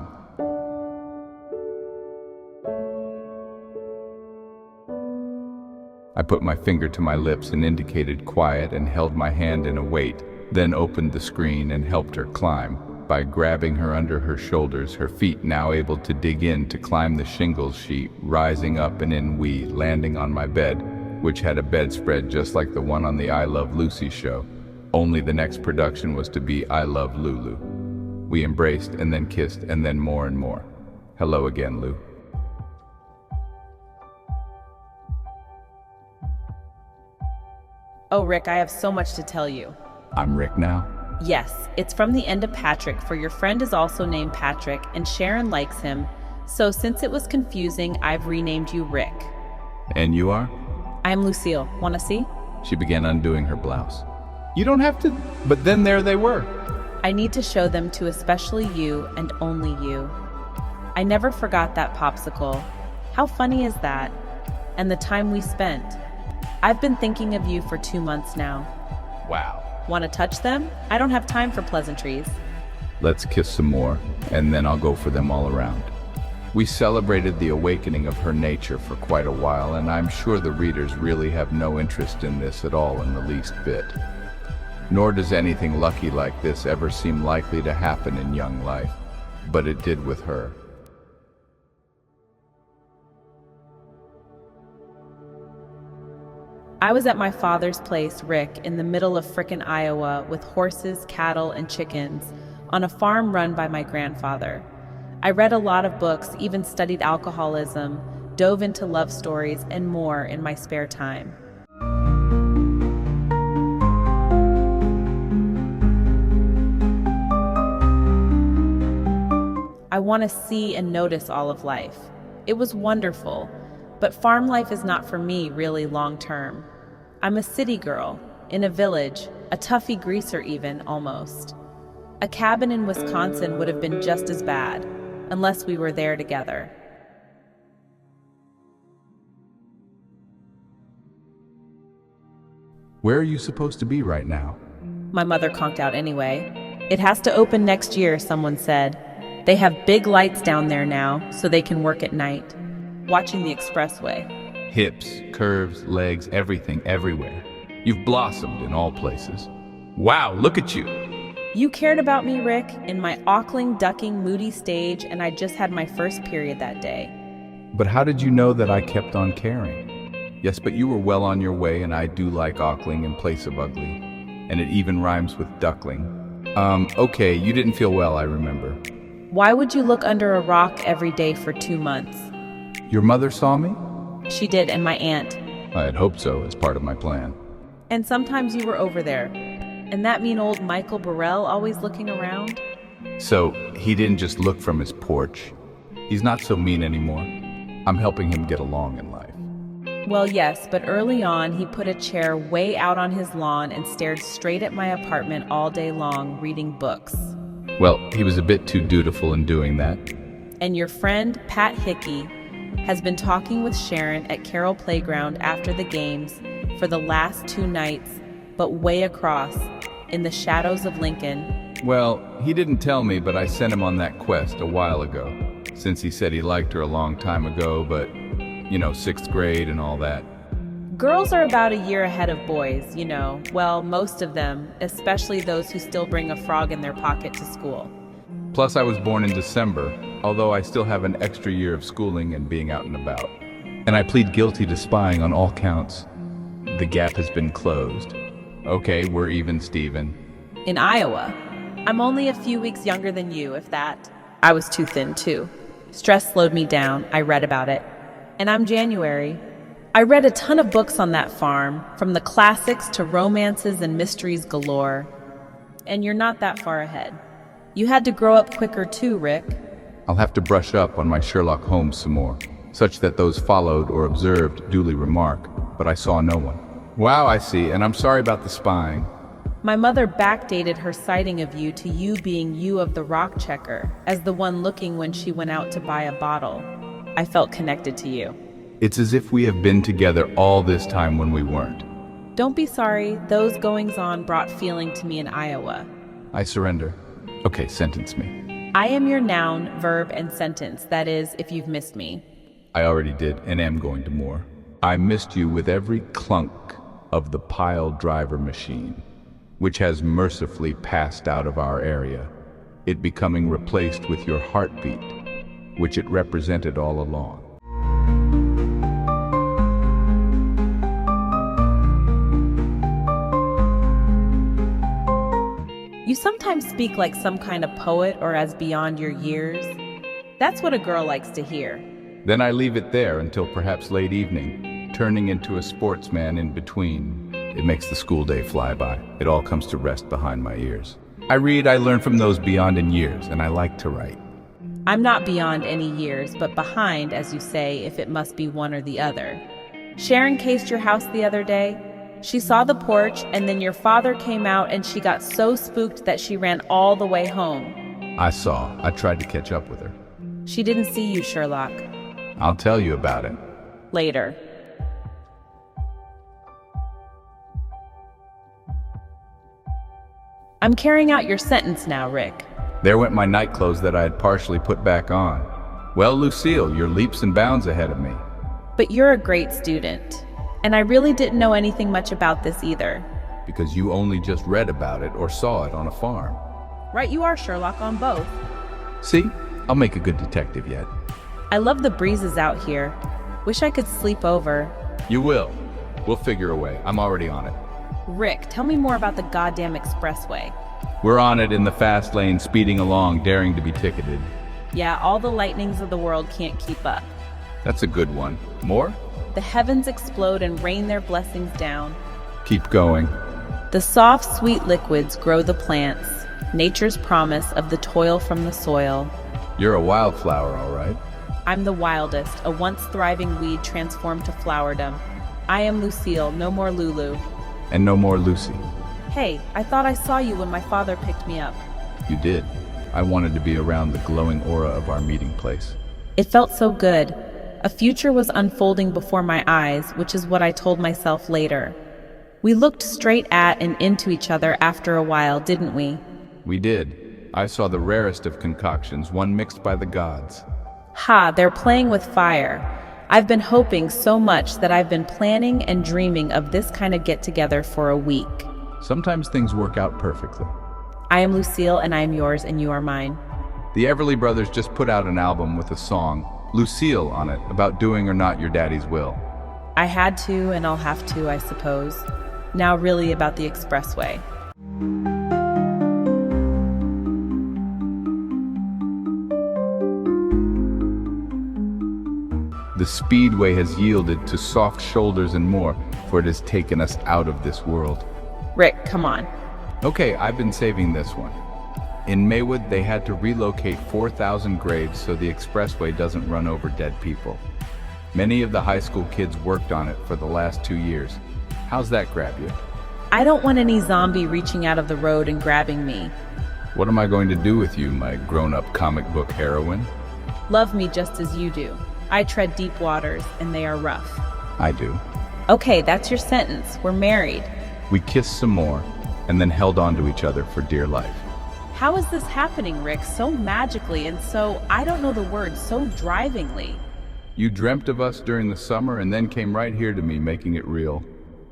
I put my finger to my lips and indicated quiet and held my hand in a wait, then opened the screen and helped her climb. By grabbing her under her shoulders, her feet now able to dig in to climb the shingles sheet, rising up and in landing on my bed, which had a bedspread just like the one on the I Love Lucy show. Only the next production was to be I Love Lulu. We embraced and then kissed and then more and more. Hello again, Lou. Oh, Rick, I have so much to tell you. I'm Rick now. Yes, it's from the end of Patrick, for your friend is also named Patrick, and Sharon likes him. So since it was confusing, I've renamed you Rick. And you are? I'm Lucille. Wanna see? She began undoing her blouse. You don't have to, but then there they were. I need to show them to especially you and only you. I never forgot that popsicle. How funny is that? And the time we spent. I've been thinking of you for 2 months now. Wow. Want to touch them? I don't have time for pleasantries. Let's kiss some more, and then I'll go for them all around. We celebrated the awakening of her nature for quite a while, and I'm sure the readers really have no interest in this at all in the least bit. Nor does anything lucky like this ever seem likely to happen in young life, but it did with her. I was at my father's place, Rick, in the middle of frickin' Iowa with horses, cattle, and chickens on a farm run by my grandfather. I read a lot of books, even studied alcoholism, dove into love stories, and more in my spare time. I want to see and notice all of life. It was wonderful, but farm life is not for me really long term. I'm a city girl, in a village, a toughie greaser even, almost. A cabin in Wisconsin would have been just as bad, unless we were there together. Where are you supposed to be right now? My mother conked out anyway. It has to open next year, someone said. They have big lights down there now, so they can work at night, watching the expressway. Hips, curves, legs, everything, everywhere. You've blossomed in all places. Wow, look at you! You cared about me, Rick, in my awkling, ducking, moody stage, and I just had my first period that day. But how did you know that I kept on caring? Yes, but you were well on your way, and I do like awkling in place of ugly. And it even rhymes with duckling. Okay, you didn't feel well, I remember. Why would you look under a rock every day for 2 months? Your mother saw me? She did, and my aunt. I had hoped so, as part of my plan. And sometimes you were over there. And that mean old Michael Burrell always looking around? So, he didn't just look from his porch. He's not so mean anymore. I'm helping him get along in life. Well, yes, but early on, he put a chair way out on his lawn and stared straight at my apartment all day long, reading books. Well, he was a bit too dutiful in doing that. And your friend, Pat Hickey, has been talking with Sharon at Carroll Playground after the games for the last 2 nights, but way across, in the shadows of Lincoln. Well, he didn't tell me, but I sent him on that quest a while ago, since he said he liked her a long time ago, but, 6th grade and all that. Girls are about a year ahead of boys, well, most of them, especially those who still bring a frog in their pocket to school. Plus, I was born in December, although I still have an extra year of schooling and being out and about. And I plead guilty to spying on all counts. The gap has been closed. Okay, we're even, Steven. In Iowa. I'm only a few weeks younger than you, if that. I was too thin, too. Stress slowed me down. I read about it. And I'm January. I read a ton of books on that farm, from the classics to romances and mysteries galore. And you're not that far ahead. You had to grow up quicker too, Rick. I'll have to brush up on my Sherlock Holmes some more, such that those followed or observed duly remark, but I saw no one. Wow, I see, and I'm sorry about the spying. My mother backdated her sighting of you to you being you of the rock checker, as the one looking when she went out to buy a bottle. I felt connected to you. It's as if we have been together all this time when we weren't. Don't be sorry, those goings-on brought feeling to me in Iowa. I surrender. Okay, sentence me. I am your noun, verb, and sentence, that is, if you've missed me. I already did, and am going to more. I missed you with every clunk of the pile driver machine, which has mercifully passed out of our area, it becoming replaced with your heartbeat, which it represented all along. You sometimes speak like some kind of poet or as beyond your years. That's what a girl likes to hear. Then I leave it there until perhaps late evening, turning into a sportsman in between. It makes the school day fly by. It all comes to rest behind my ears. I read, I learn from those beyond in years, and I like to write. I'm not beyond any years, but behind, as you say, if it must be one or the other. Sharon cased your house the other day. She saw the porch, and then your father came out and she got so spooked that she ran all the way home. I saw. I tried to catch up with her. She didn't see you, Sherlock. I'll tell you about it. Later. I'm carrying out your sentence now, Rick. There went my night clothes that I had partially put back on. Well, Lucille, you're leaps and bounds ahead of me. But you're a great student. And I really didn't know anything much about this either. Because you only just read about it or saw it on a farm. Right you are, Sherlock, on both. See? I'll make a good detective yet. I love the breezes out here. Wish I could sleep over. You will. We'll figure a way. I'm already on it. Rick, tell me more about the goddamn expressway. We're on it in the fast lane, speeding along, daring to be ticketed. Yeah, all the lightnings of the world can't keep up. That's a good one. More? The heavens explode and rain their blessings down. Keep going. The soft, sweet liquids grow the plants, nature's promise of the toil from the soil. You're a wildflower, all right. I'm the wildest, a once thriving weed transformed to flowerdom. I am Lucille, no more Lulu. And no more Lucy. Hey, I thought I saw you when my father picked me up. You did. I wanted to be around the glowing aura of our meeting place. It felt so good. A future was unfolding before my eyes, which is what I told myself later. We looked straight at and into each other after a while, didn't we? We did. I saw the rarest of concoctions, one mixed by the gods. Ha, they're playing with fire. I've been hoping so much that I've been planning and dreaming of this kind of get-together for a week. Sometimes things work out perfectly. I am Lucille, and I am yours, and you are mine. The Everly Brothers just put out an album with a song, Lucille, on it, about doing or not your daddy's will. I had to, and I'll have to, I suppose. Now really about the expressway. The speedway has yielded to soft shoulders and more, for it has taken us out of this world. Rick, come on. Okay, I've been saving this one. In Maywood, they had to relocate 4,000 graves so the expressway doesn't run over dead people. Many of the high school kids worked on it for the last 2 years. How's that grab you? I don't want any zombie reaching out of the road and grabbing me. What am I going to do with you, my grown-up comic book heroine? Love me just as you do. I tread deep waters, and they are rough. I do. Okay, that's your sentence. We're married. We kissed some more, and then held on to each other for dear life. How is this happening, Rick? So magically and so, I don't know the word, so drivingly. You dreamt of us during the summer and then came right here to me, making it real.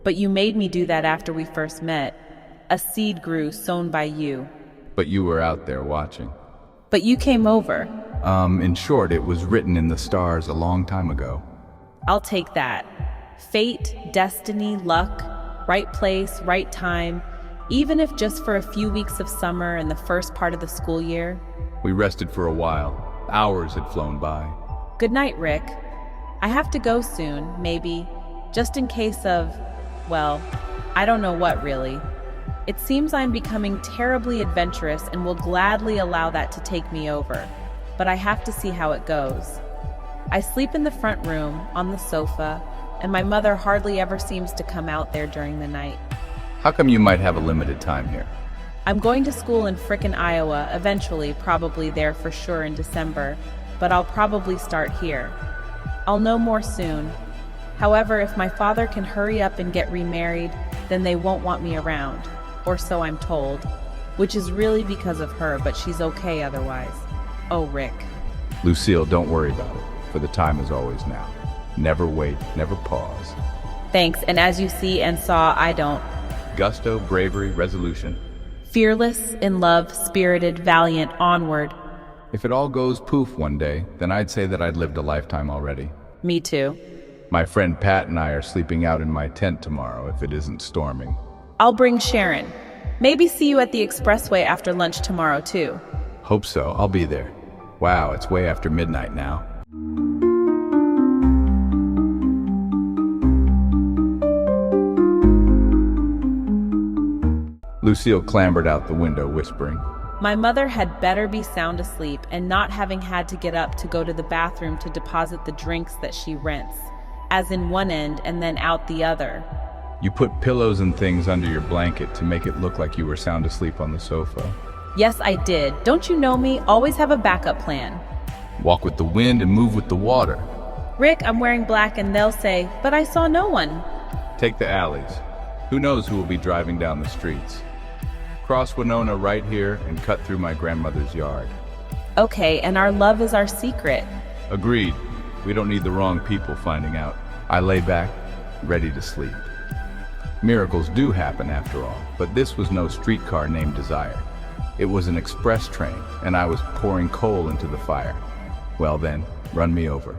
But you made me do that after we first met. A seed grew, sown by you. But you were out there watching. But you came over. In short, it was written in the stars a long time ago. I'll take that. Fate, destiny, luck, right place, right time, even if just for a few weeks of summer and the first part of the school year. We rested for a while. Hours had flown by. Good night, Rick. I have to go soon, maybe, just in case of, well, I don't know what really. It seems I'm becoming terribly adventurous and will gladly allow that to take me over, but I have to see how it goes. I sleep in the front room, on the sofa, and my mother hardly ever seems to come out there during the night. How come you might have a limited time here? I'm going to school in frickin' Iowa, eventually, probably there for sure in December, but I'll probably start here. I'll know more soon. However, if my father can hurry up and get remarried, then they won't want me around, or so I'm told, which is really because of her, but she's okay otherwise. Oh, Rick. Lucille, don't worry about it, for the time is always now. Never wait, never pause. Thanks, and as you see and saw, I don't. Gusto, bravery, resolution. Fearless, in love, spirited, valiant, onward. If it all goes poof one day, then I'd say that I'd lived a lifetime already. Me too. My friend Pat and I are sleeping out in my tent tomorrow if it isn't storming. I'll bring Sharon. Maybe see you at the expressway after lunch tomorrow too. Hope so, I'll be there. Wow, it's way after midnight now. Lucille clambered out the window, whispering. My mother had better be sound asleep and not having had to get up to go to the bathroom to deposit the drinks that she rents, as in one end and then out the other. You put pillows and things under your blanket to make it look like you were sound asleep on the sofa. Yes, I did. Don't you know me? Always have a backup plan. Walk with the wind and move with the water. Rick, I'm wearing black and they'll say, but I saw no one. Take the alleys. Who knows who will be driving down the streets? Cross Winona right here and cut through my grandmother's yard. Okay, and our love is our secret. Agreed. We don't need the wrong people finding out. I lay back, ready to sleep. Miracles do happen after all, but this was no streetcar named Desire. It was an express train, and I was pouring coal into the fire. Well then, run me over.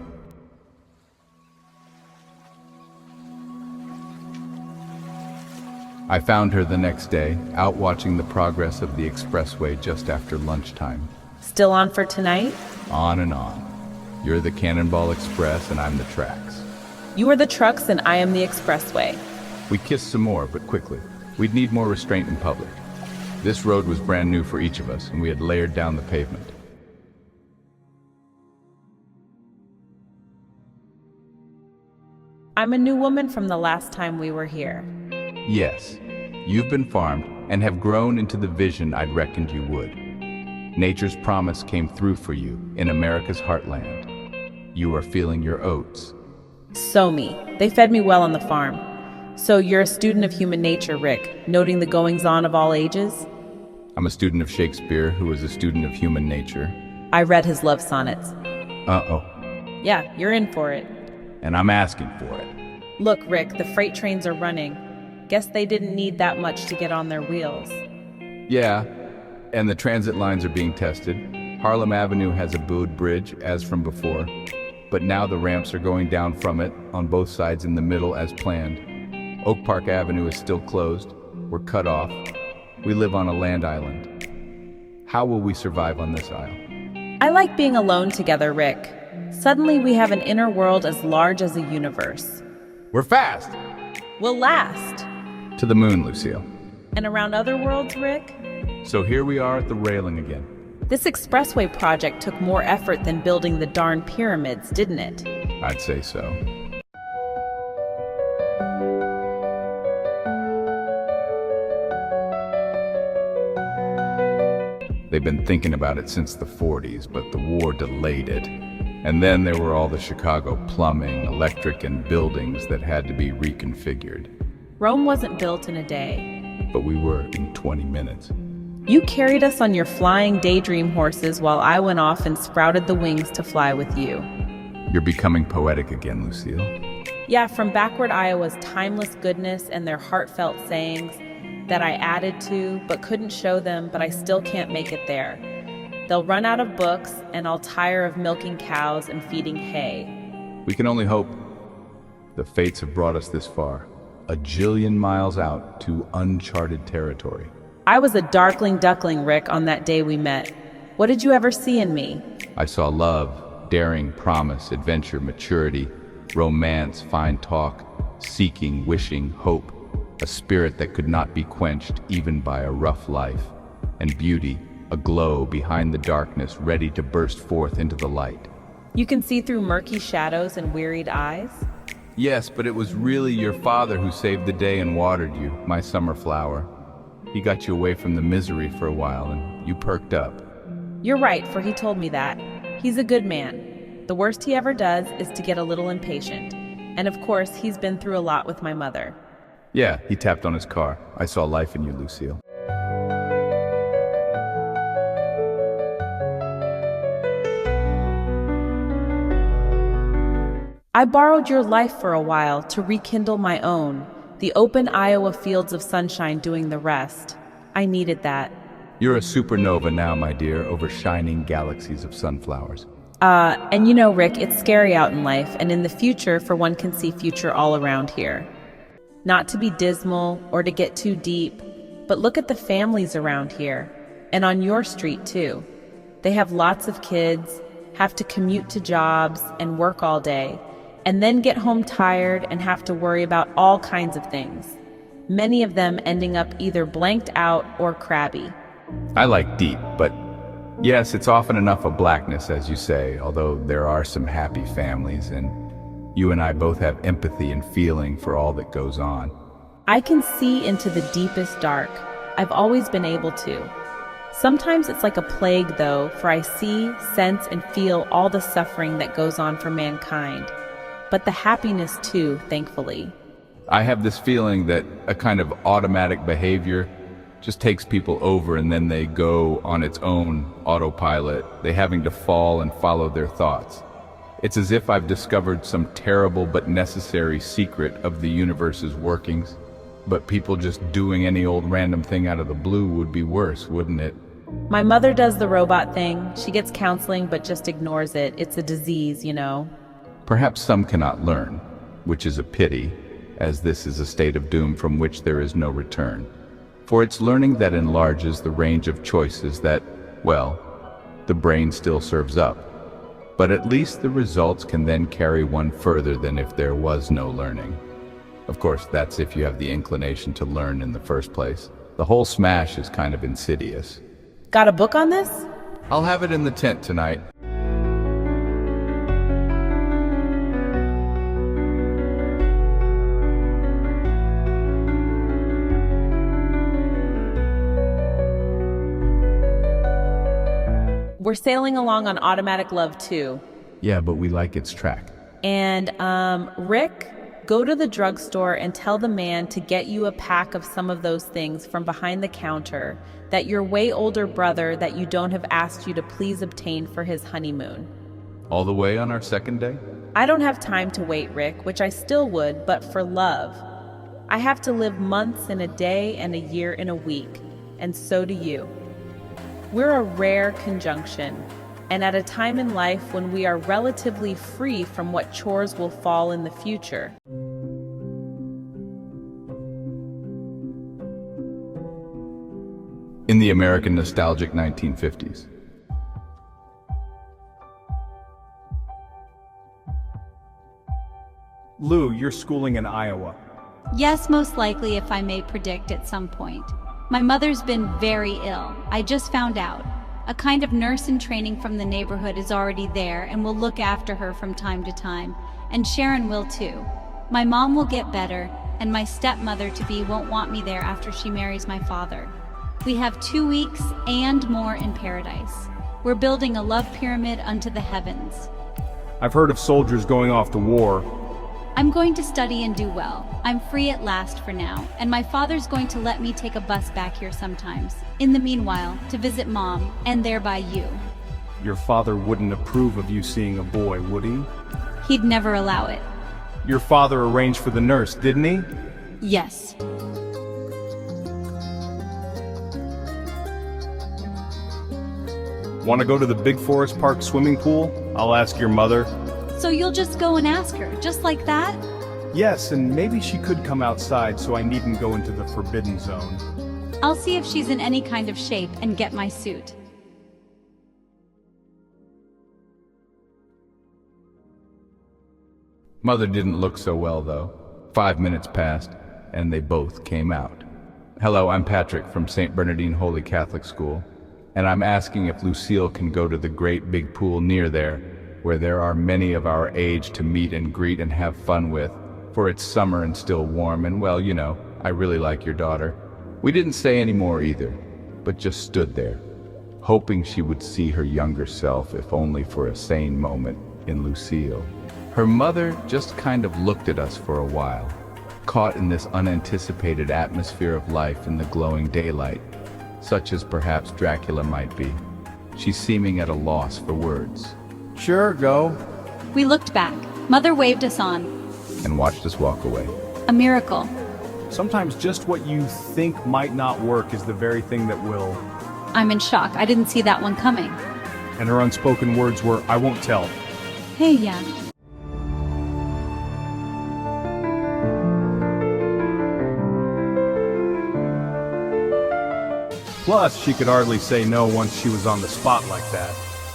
I found her the next day, out watching the progress of the expressway just after lunchtime. Still on for tonight? On and on. You're the Cannonball Express and I'm the tracks. You are the trucks and I am the expressway. We kissed some more, but quickly. We'd need more restraint in public. This road was brand new for each of us, and we had layered down the pavement. I'm a new woman from the last time we were here. Yes, you've been farmed and have grown into the vision I'd reckoned you would. Nature's promise came through for you in America's heartland. You are feeling your oats. So me. They fed me well on the farm. So you're a student of human nature, Rick, noting the goings-on of all ages? I'm a student of Shakespeare who is a student of human nature. I read his love sonnets. Uh-oh. Yeah, you're in for it. And I'm asking for it. Look, Rick, the freight trains are running. Guess they didn't need that much to get on their wheels. Yeah, and the transit lines are being tested. Harlem Avenue has a buoyed bridge, as from before, but now the ramps are going down from it, on both sides in the middle as planned. Oak Park Avenue is still closed. We're cut off. We live on a land island. How will we survive on this isle? I like being alone together, Rick. Suddenly we have an inner world as large as a universe. We're fast! We'll last. To the moon, Lucille. And around other worlds, Rick? So here we are at the railing again. This expressway project took more effort than building the darn pyramids, didn't it? I'd say so. They've been thinking about it since the 40s, but the war delayed it. And then there were all the Chicago plumbing, electric, and buildings that had to be reconfigured. Rome wasn't built in a day. But we were in 20 minutes. You carried us on your flying daydream horses while I went off and sprouted the wings to fly with you. You're becoming poetic again, Lucille. Yeah, from backward Iowa's timeless goodness and their heartfelt sayings that I added to but couldn't show them, but I still can't make it there. They'll run out of books and I'll tire of milking cows and feeding hay. We can only hope. The fates have brought us this far, a jillion miles out to uncharted territory. I was a darkling duckling, Rick, on that day we met. What did you ever see in me? I saw love, daring, promise, adventure, maturity, romance, fine talk, seeking, wishing, hope, a spirit that could not be quenched even by a rough life, and beauty, a glow behind the darkness ready to burst forth into the light. You can see through murky shadows and wearied eyes? Yes, but it was really your father who saved the day and watered you, my summer flower. He got you away from the misery for a while and you perked up. You're right, for he told me that. He's a good man. The worst he ever does is to get a little impatient. And of course, he's been through a lot with my mother. Yeah, he tapped on his car. I saw life in you, Lucille. I borrowed your life for a while to rekindle my own, the open Iowa fields of sunshine doing the rest. I needed that. You're a supernova now, my dear, over shining galaxies of sunflowers. And you know, Rick, it's scary out in life, and in the future, for one can see future all around here. Not to be dismal or to get too deep, but look at the families around here, and on your street too. They have lots of kids, have to commute to jobs and work all day, and then get home tired and have to worry about all kinds of things. Many of them ending up either blanked out or crabby. I like deep, but yes, it's often enough of blackness, as you say, although there are some happy families, and you and I both have empathy and feeling for all that goes on. I can see into the deepest dark. I've always been able to. Sometimes it's like a plague, though, for I see, sense, and feel all the suffering that goes on for mankind. But the happiness, too, thankfully. I have this feeling that a kind of automatic behavior just takes people over and then they go on its own autopilot, they having to fall and follow their thoughts. It's as if I've discovered some terrible but necessary secret of the universe's workings, but people just doing any old random thing out of the blue would be worse, wouldn't it? My mother does the robot thing. She gets counseling but just ignores it. It's a disease, you know. Perhaps some cannot learn, which is a pity, as this is a state of doom from which there is no return. For it's learning that enlarges the range of choices that, well, the brain still serves up. But at least the results can then carry one further than if there was no learning. Of course, that's if you have the inclination to learn in the first place. The whole smash is kind of insidious. Got a book on this? I'll have it in the tent tonight. We're sailing along on Automatic Love too. Yeah, but we like its track. And, Rick, go to the drugstore and tell the man to get you a pack of some of those things from behind the counter that your way older brother that you don't have asked you to please obtain for his honeymoon. All the way on our second day? I don't have time to wait, Rick, which I still would, but for love. I have to live months in a day and a year in a week, and so do you. We're a rare conjunction, and at a time in life when we are relatively free from what chores will fall in the future. In the American nostalgic 1950s. Lou, you're schooling in Iowa. Yes, most likely, if I may predict at some point. My mother's been very ill. I just found out. A kind of nurse in training from the neighborhood is already there and will look after her from time to time. And Sharon will too. My mom will get better, and my stepmother-to-be won't want me there after she marries my father. We have 2 weeks and more in paradise. We're building a love pyramid unto the heavens. I've heard of soldiers going off to war. I'm going to study and do well. I'm free at last for now, and my father's going to let me take a bus back here sometimes. In the meanwhile, to visit Mom, and thereby you. Your father wouldn't approve of you seeing a boy, would he? He'd never allow it. Your father arranged for the nurse, didn't he? Yes. Want to go to the Big Forest Park swimming pool? I'll ask your mother. So you'll just go and ask her, just like that? Yes, and maybe she could come outside so I needn't go into the forbidden zone. I'll see if she's in any kind of shape and get my suit. Mother didn't look so well, though. 5 minutes passed, and they both came out. Hello, I'm Patrick from St. Bernardine Holy Catholic School, and I'm asking if Lucille can go to the great big pool near there, where there are many of our age to meet and greet and have fun with, for it's summer and still warm, and well, you know, I really like your daughter. We didn't say any more either, but just stood there, hoping she would see her younger self, if only for a sane moment, in Lucille. Her mother just kind of looked at us for a while, caught in this unanticipated atmosphere of life in the glowing daylight, such as perhaps Dracula might be. She's seeming at a loss for words. Sure, go. We looked back. Mother waved us on. and watched us walk away. A miracle. Sometimes just what you think might not work is the very thing that will. I'm in shock. I didn't see that one coming. And her unspoken words were, "I won't tell." Hey, yeah. Plus, she could hardly say no once she was on the spot like that.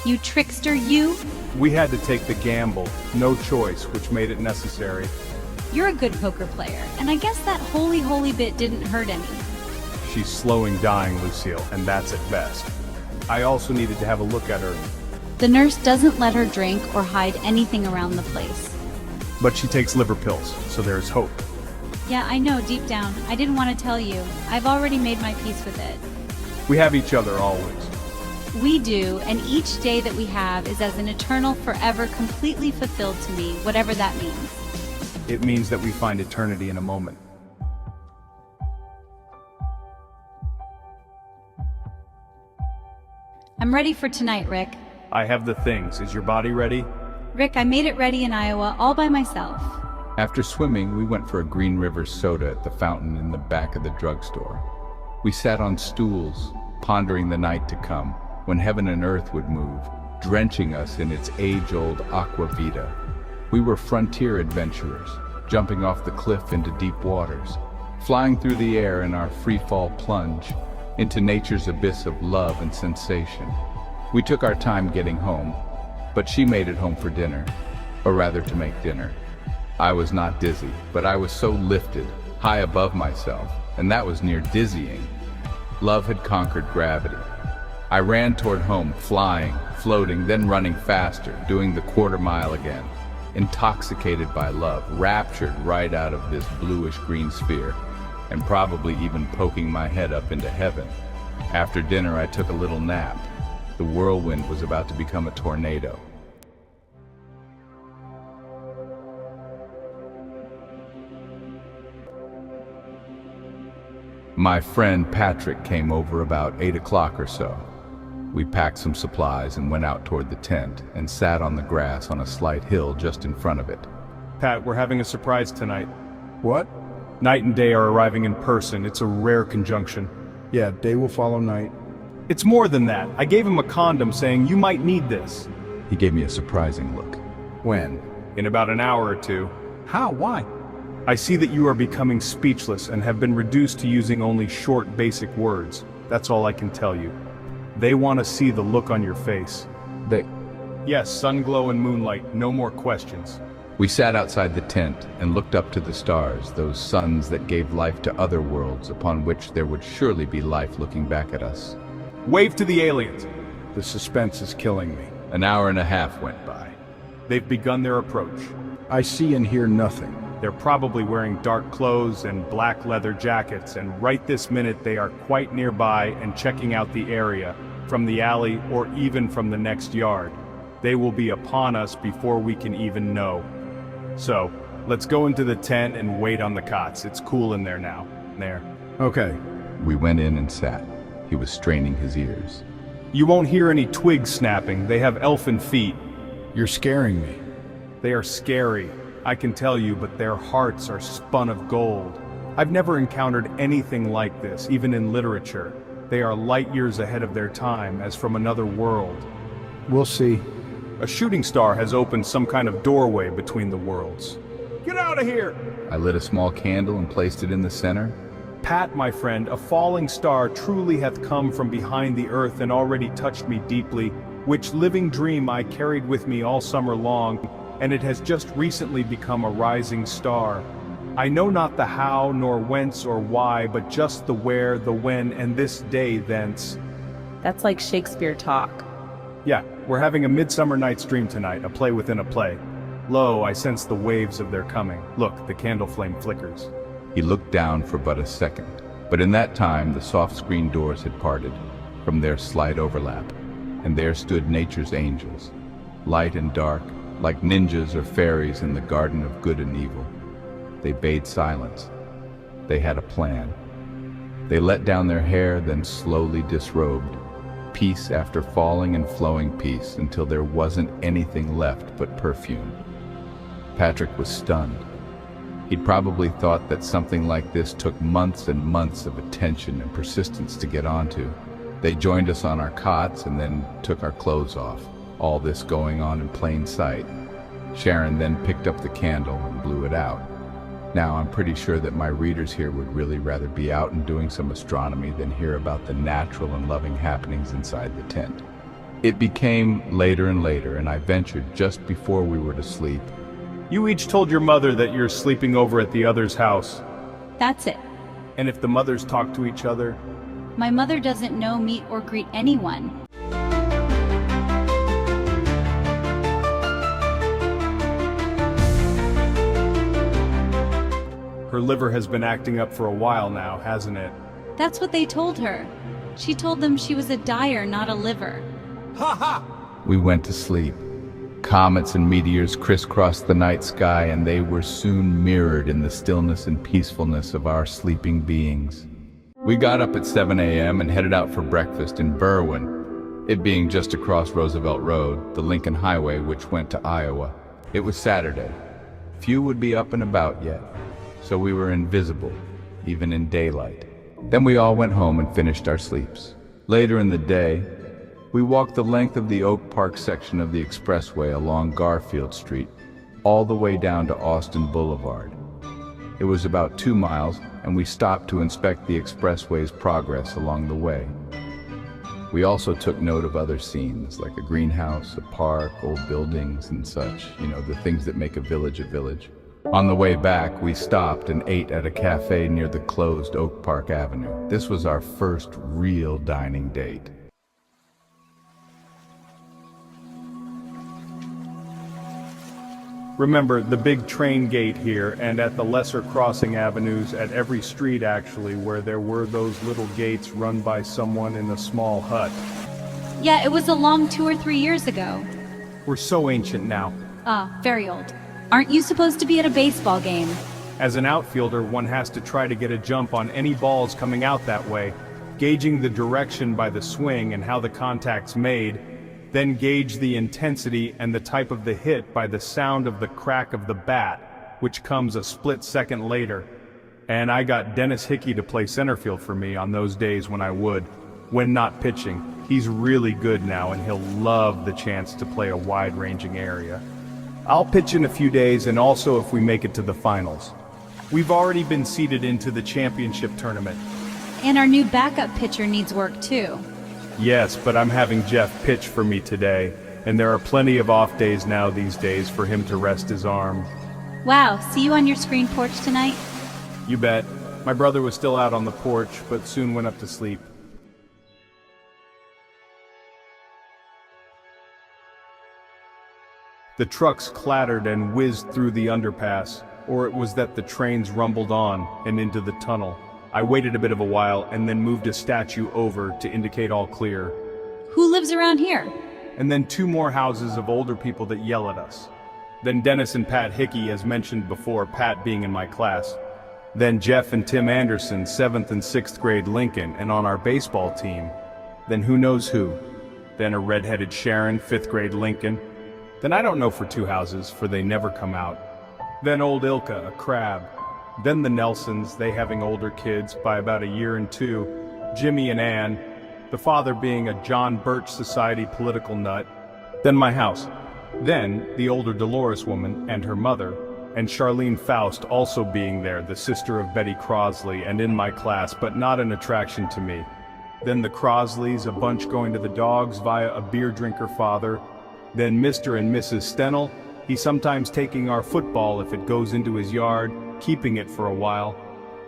You trickster, you. We had to take the gamble, no choice, which made it necessary. You're a good poker player, and I guess that holy bit didn't hurt any. She's slowing dying, Lucille, and that's at best. I also needed to have a look at her, The nurse doesn't let her drink or hide anything around the place. but she takes liver pills, so there's hope. Yeah, I know deep down. I didn't want to tell you. I've already made my peace with it. We have each other always. We do, and each day that we have is as an eternal forever completely fulfilled to me, whatever that means. It means that we find eternity in a moment. I'm ready for tonight, Rick. I have the things. Is your body ready? Rick, I made it ready in Iowa all by myself. After swimming, we went for a Green River soda at the fountain in the back of the drugstore. We sat on stools, pondering the night to come, when heaven and earth would move, drenching us in its age-old aqua vita. We were frontier adventurers, jumping off the cliff into deep waters, flying through the air in our free-fall plunge, into nature's abyss of love and sensation. We took our time getting home, but she made it home for dinner, or rather to make dinner. I was not dizzy, but I was so lifted, high above myself, and that was near dizzying. Love had conquered gravity. I ran toward home, flying, floating, then running faster, doing the quarter mile again, intoxicated by love, raptured right out of this bluish-green sphere, and probably even poking my head up into heaven. After dinner, I took a little nap. The whirlwind was about to become a tornado. My friend Patrick came over about 8 o'clock or so. We packed some supplies and went out toward the tent and sat on the grass on a slight hill just in front of it. Pat, we're having a surprise tonight. What? Night and day are arriving in person. It's a rare conjunction. Yeah, day will follow night. It's more than that. I gave him a condom saying, "You might need this." He gave me a surprising look. When? In about an hour or two. How? Why? I see that you are becoming speechless and have been reduced to using only short, basic words. That's all I can tell you. They want to see the look on your face. Yes, sun glow and moonlight, no more questions. We sat outside the tent and looked up to the stars, those suns that gave life to other worlds upon which there would surely be life looking back at us. Wave to the aliens. The suspense is killing me. An hour and a half went by. They've begun their approach. I see and hear nothing. They're probably wearing dark clothes and black leather jackets, and right this minute they are quite nearby and checking out the area, from the alley or even from the next yard. They will be upon us before we can even know. So, let's go into the tent and wait on the cots. It's cool in there now. There. Okay. We went in and sat. He was straining his ears. You won't hear any twigs snapping. They have elfin feet. You're scaring me. They are scary, I can tell you, but their hearts are spun of gold. I've never encountered anything like this, even in literature. They are light years ahead of their time, as from another world. We'll see. A shooting star has opened some kind of doorway between the worlds. Get out of here! I lit a small candle and placed it in the center. Pat, my friend, a falling star truly hath come from behind the earth and already touched me deeply, which living dream I carried with me all summer long, and it has just recently become a rising star. I know not the how, nor whence, or why, but just the where, the when, and this day thence. That's like Shakespeare talk. Yeah, we're having a Midsummer Night's Dream tonight, a play within a play. Lo, I sense the waves of their coming. Look, the candle flame flickers. He looked down for but a second, but in that time the soft screen doors had parted from their slight overlap, and there stood nature's angels, light and dark, like ninjas or fairies in the garden of good and evil. They bade silence. They had a plan. They let down their hair, then slowly disrobed, piece after falling and flowing piece, until there wasn't anything left but perfume. Patrick was stunned. He'd probably thought that something like this took months and months of attention and persistence to get onto. They joined us on our cots and then took our clothes off, all this going on in plain sight. Sharon then picked up the candle and blew it out. Now, I'm pretty sure that my readers here would really rather be out and doing some astronomy than hear about the natural and loving happenings inside the tent. It became later and later, and I ventured just before we were to sleep. You each told your mother that you're sleeping over at the other's house. That's it. And if the mothers talk to each other? My mother doesn't know, meet, or greet anyone. Her liver has been acting up for a while now, hasn't it? That's what they told her. She told them she was a dyer, not a liver. We went to sleep. Comets and meteors crisscrossed the night sky, and they were soon mirrored in the stillness and peacefulness of our sleeping beings. We got up at 7 a.m. and headed out for breakfast in Berwyn, it being just across Roosevelt Road, the Lincoln Highway which went to Iowa. It was Saturday. Few would be up and about yet, so we were invisible, even in daylight. Then we all went home and finished our sleeps. Later in the day, we walked the length of the Oak Park section of the expressway along Garfield Street, all the way down to Austin Boulevard. It was about 2 miles, and we stopped to inspect the expressway's progress along the way. We also took note of other scenes, like a greenhouse, a park, old buildings and such, the things that make a village a village. On the way back, we stopped and ate at a cafe near the closed Oak Park Avenue. This was our first real dining date. Remember, the big train gate here and at the lesser crossing avenues at every street actually, where there were those little gates run by someone in a small hut. Yeah, it was along 2 or 3 years ago. We're so ancient now. Very old. Aren't you supposed to be at a baseball game? As an outfielder, one has to try to get a jump on any balls coming out that way, gauging the direction by the swing and how the contact's made, then gauge the intensity and the type of the hit by the sound of the crack of the bat, which comes a split second later. And I got Dennis Hickey to play center field for me on those days when not pitching. He's really good now, and he'll love the chance to play a wide-ranging area. I'll pitch in a few days, and also if we make it to the finals. We've already been seeded into the championship tournament. And our new backup pitcher needs work too. Yes, but I'm having Jeff pitch for me today, and there are plenty of off days now these days for him to rest his arm. Wow, see you on your screen porch tonight? You bet. My brother was still out on the porch, but soon went up to sleep. The trucks clattered and whizzed through the underpass, or it was that the trains rumbled on and into the tunnel. I waited a bit of a while and then moved a statue over to indicate all clear. Who lives around here? And then 2 more houses of older people that yell at us. Then Dennis and Pat Hickey, as mentioned before, Pat being in my class. Then Jeff and Tim Anderson, 7th and 6th grade Lincoln, and on our baseball team. Then who knows who. Then a red-headed Sharon, 5th grade Lincoln. Then I don't know for 2 houses, for they never come out. Then old Ilka, a crab. Then the Nelsons, they having older kids by about 1 year and 2. Jimmy and Ann, the father being a John Birch Society political nut. Then my house. Then the older Dolores woman and her mother, and Charlene Faust also being there, the sister of Betty Crosley, and in my class, but not an attraction to me. Then the Crosleys, a bunch going to the dogs via a beer drinker father. Then Mr. and Mrs. Stennell, he sometimes taking our football if it goes into his yard, keeping it for a while.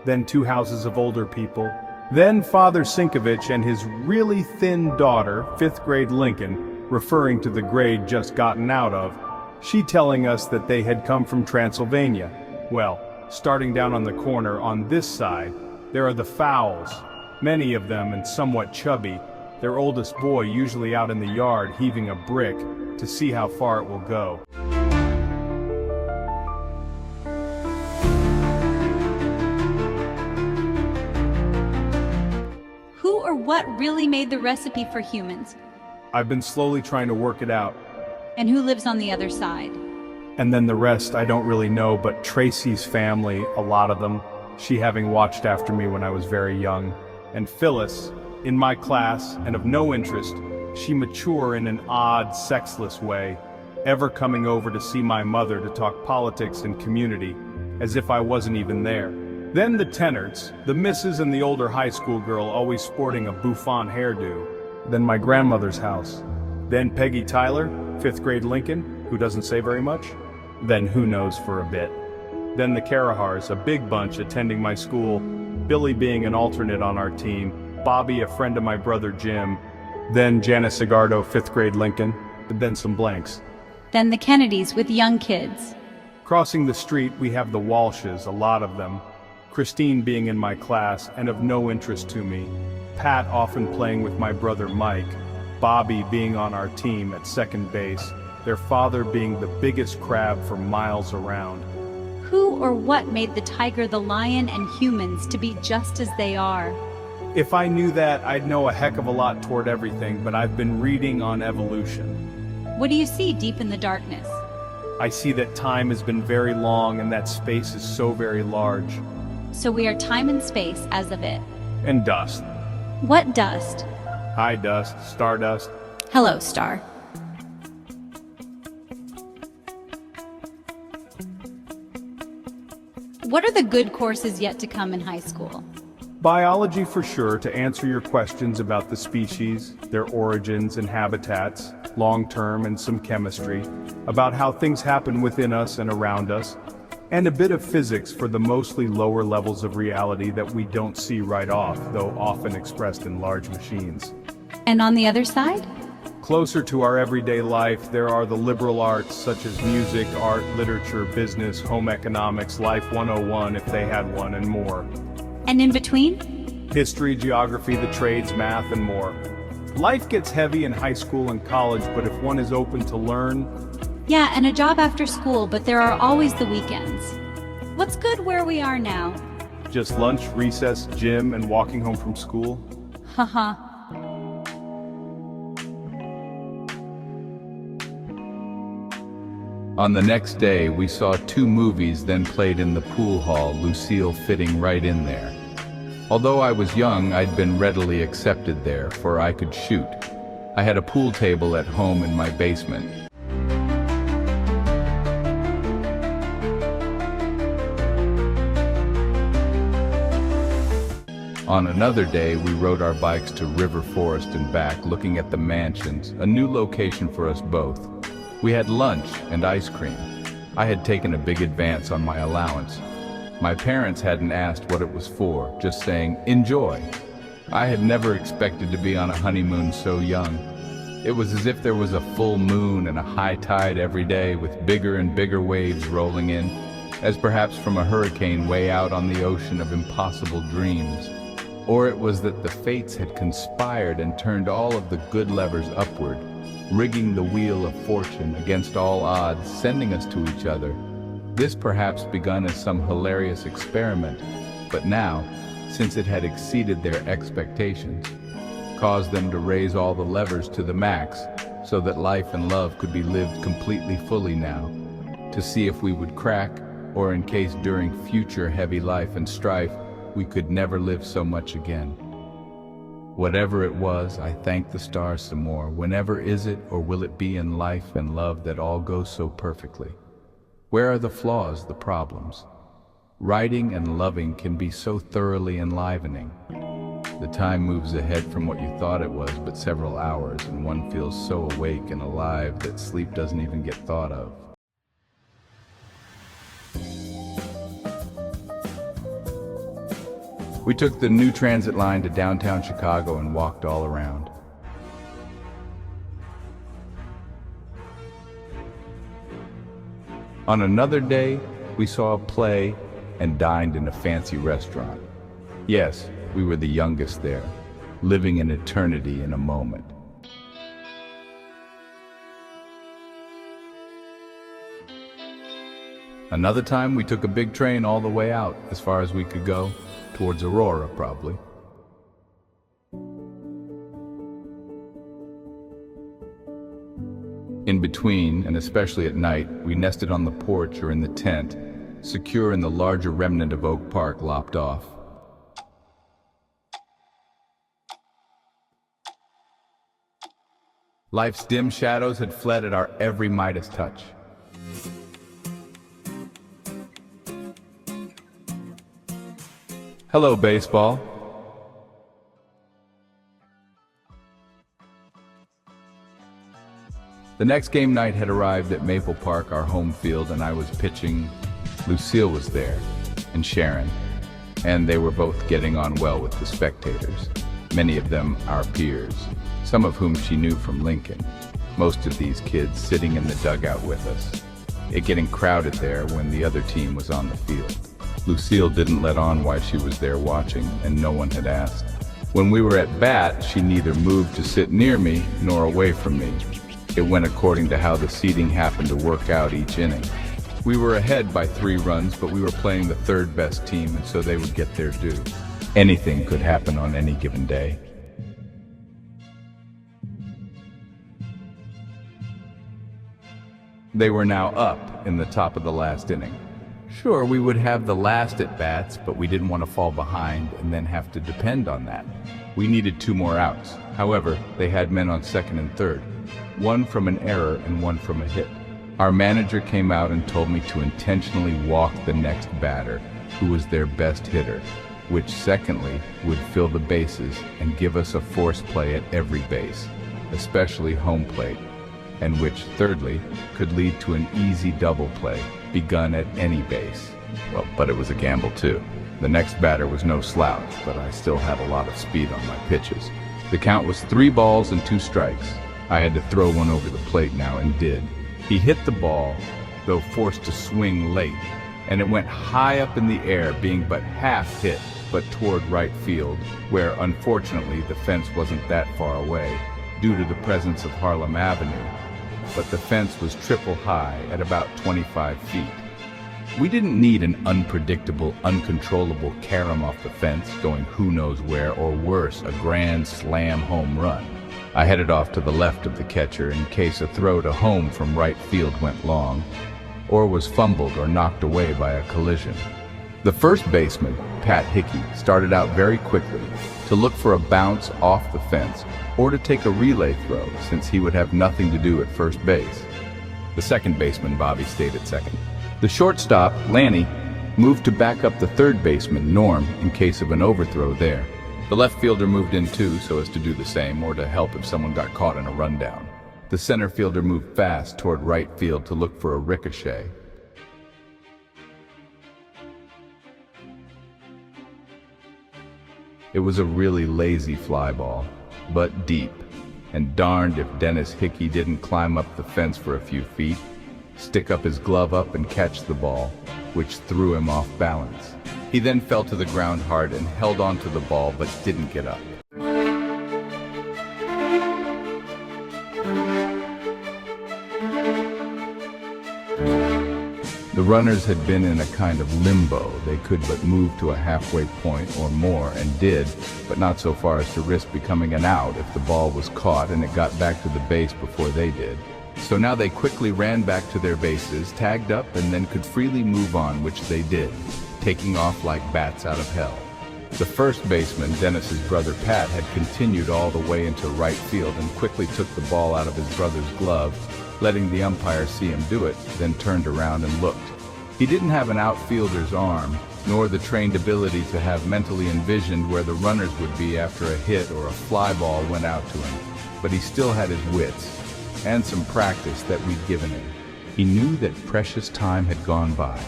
Then 2 houses of older people. Then Father Sinkovich and his really thin daughter, 5th grade Lincoln, referring to the grade just gotten out of, she telling us that they had come from Transylvania. Well, starting down on the corner on this side, there are the Fowles, many of them and somewhat chubby, their oldest boy usually out in the yard heaving a brick to see how far it will go. Who or what really made the recipe for humans? I've been slowly trying to work it out. And who lives on the other side? And then the rest I don't really know, but Tracy's family, a lot of them, she having watched after me when I was very young. And Phyllis, in my class and of no interest, she mature in an odd, sexless way, ever coming over to see my mother to talk politics and community, as if I wasn't even there. Then the Tenards, the missus and the older high school girl always sporting a bouffant hairdo. Then my grandmother's house. Then Peggy Tyler, 5th grade Lincoln, who doesn't say very much. Then who knows for a bit. Then the Carahars, a big bunch attending my school, Billy being an alternate on our team, Bobby a friend of my brother Jim, then Janice Sigardo, 5th grade Lincoln, and then some blanks. Then the Kennedys with young kids. Crossing the street we have the Walshes, a lot of them. Christine being in my class and of no interest to me. Pat often playing with my brother Mike. Bobby being on our team at second base. Their father being the biggest crab for miles around. Who or what made the tiger, the lion, and humans to be just as they are? If I knew that, I'd know a heck of a lot toward everything, but I've been reading on evolution. What do you see deep in the darkness? I see that time has been very long and that space is so very large. So we are time and space as of it. And dust. What dust? Hi dust, stardust. Hello, Star. What are the good courses yet to come in high school? Biology for sure, to answer your questions about the species, their origins and habitats, long-term, and some chemistry, about how things happen within us and around us, and a bit of physics for the mostly lower levels of reality that we don't see right off, though often expressed in large machines. And on the other side? Closer to our everyday life, there are the liberal arts such as music, art, literature, business, home economics, life 101 if they had one, and more. And in between? History, geography, the trades, math, and more. Life gets heavy in high school and college, but if one is open to learn... Yeah, and a job after school, but there are always the weekends. What's good where we are now? Just lunch, recess, gym, and walking home from school. Haha. On the next day, we saw 2 movies then played in the pool hall, Lucille fitting right in there. Although I was young, I'd been readily accepted there, for I could shoot. I had a pool table at home in my basement. On another day, we rode our bikes to River Forest and back, looking at the mansions, a new location for us both. We had lunch and ice cream. I had taken a big advance on my allowance. My parents hadn't asked what it was for, just saying, "Enjoy." I had never expected to be on a honeymoon so young. It was as if there was a full moon and a high tide every day with bigger and bigger waves rolling in, as perhaps from a hurricane way out on the ocean of impossible dreams. Or it was that the fates had conspired and turned all of the good levers upward, rigging the wheel of fortune against all odds, sending us to each other. This perhaps begun as some hilarious experiment, but now, since it had exceeded their expectations, caused them to raise all the levers to the max, so that life and love could be lived completely fully now, to see if we would crack, or in case during future heavy life and strife, we could never live so much again. Whatever it was, I thank the stars some more. Whenever is it or will it be in life and love that all goes so perfectly? Where are the flaws, the problems? Writing and loving can be so thoroughly enlivening. The time moves ahead from what you thought it was but several hours, and one feels so awake and alive that sleep doesn't even get thought of. We took the new transit line to downtown Chicago and walked all around. On another day, we saw a play and dined in a fancy restaurant. Yes, we were the youngest there, living an eternity in a moment. Another time, we took a big train all the way out, as far as we could go, towards Aurora, probably. In between, and especially at night, we nested on the porch or in the tent, secure in the larger remnant of Oak Park lopped off. Life's dim shadows had fled at our every Midas touch. Hello, baseball. The next game night had arrived at Maple Park, our home field, and I was pitching. Lucille was there, and Sharon, and they were both getting on well with the spectators, many of them our peers, some of whom she knew from Lincoln, most of these kids sitting in the dugout with us, it getting crowded there when the other team was on the field. Lucille didn't let on why she was there watching, and no one had asked. When we were at bat, she neither moved to sit near me nor away from me. It went according to how the seating happened to work out each inning. We were ahead by 3 runs, but we were playing the third best team, and so they would get their due. Anything could happen on any given day. They were now up in the top of the last inning. Sure, we would have the last at-bats, but we didn't want to fall behind and then have to depend on that. We needed 2 more outs. However, they had men on second and third, one from an error and one from a hit. Our manager came out and told me to intentionally walk the next batter, who was their best hitter, which secondly would fill the bases and give us a force play at every base, especially home plate, and which thirdly could lead to an easy double play begun at any base. Well, but it was a gamble too. The next batter was no slouch, but I still had a lot of speed on my pitches. The count was 3 balls and 2 strikes. I had to throw one over the plate now, and did. He hit the ball, though forced to swing late, and it went high up in the air, being but half hit, but toward right field, where unfortunately the fence wasn't that far away, due to the presence of Harlem Avenue. But the fence was triple high at about 25 feet. We didn't need an unpredictable, uncontrollable carom off the fence going who knows where, or worse, a grand slam home run. I headed off to the left of the catcher in case a throw to home from right field went long, or was fumbled or knocked away by a collision. The first baseman, Pat Hickey, started out very quickly to look for a bounce off the fence, or to take a relay throw, since he would have nothing to do at first base. The second baseman, Bobby, stayed at second. The shortstop, Lanny, moved to back up the third baseman, Norm, in case of an overthrow there. The left fielder moved in too, so as to do the same, or to help if someone got caught in a rundown. The center fielder moved fast toward right field to look for a ricochet. It was a really lazy fly ball, but deep, and darned if Dennis Hickey didn't climb up the fence for a few feet, stick up his glove up and catch the ball, which threw him off balance. He then fell to the ground hard and held on to the ball but didn't get up. The runners had been in a kind of limbo. They could but move to a halfway point or more, and did, but not so far as to risk becoming an out if the ball was caught and it got back to the base before they did. So now they quickly ran back to their bases, tagged up, and then could freely move on, which they did, taking off like bats out of hell. The first baseman, Dennis's brother Pat, had continued all the way into right field and quickly took the ball out of his brother's glove, letting the umpire see him do it, then turned around and looked. He didn't have an outfielder's arm, nor the trained ability to have mentally envisioned where the runners would be after a hit or a fly ball went out to him, but he still had his wits, and some practice that we'd given him. He knew that precious time had gone by,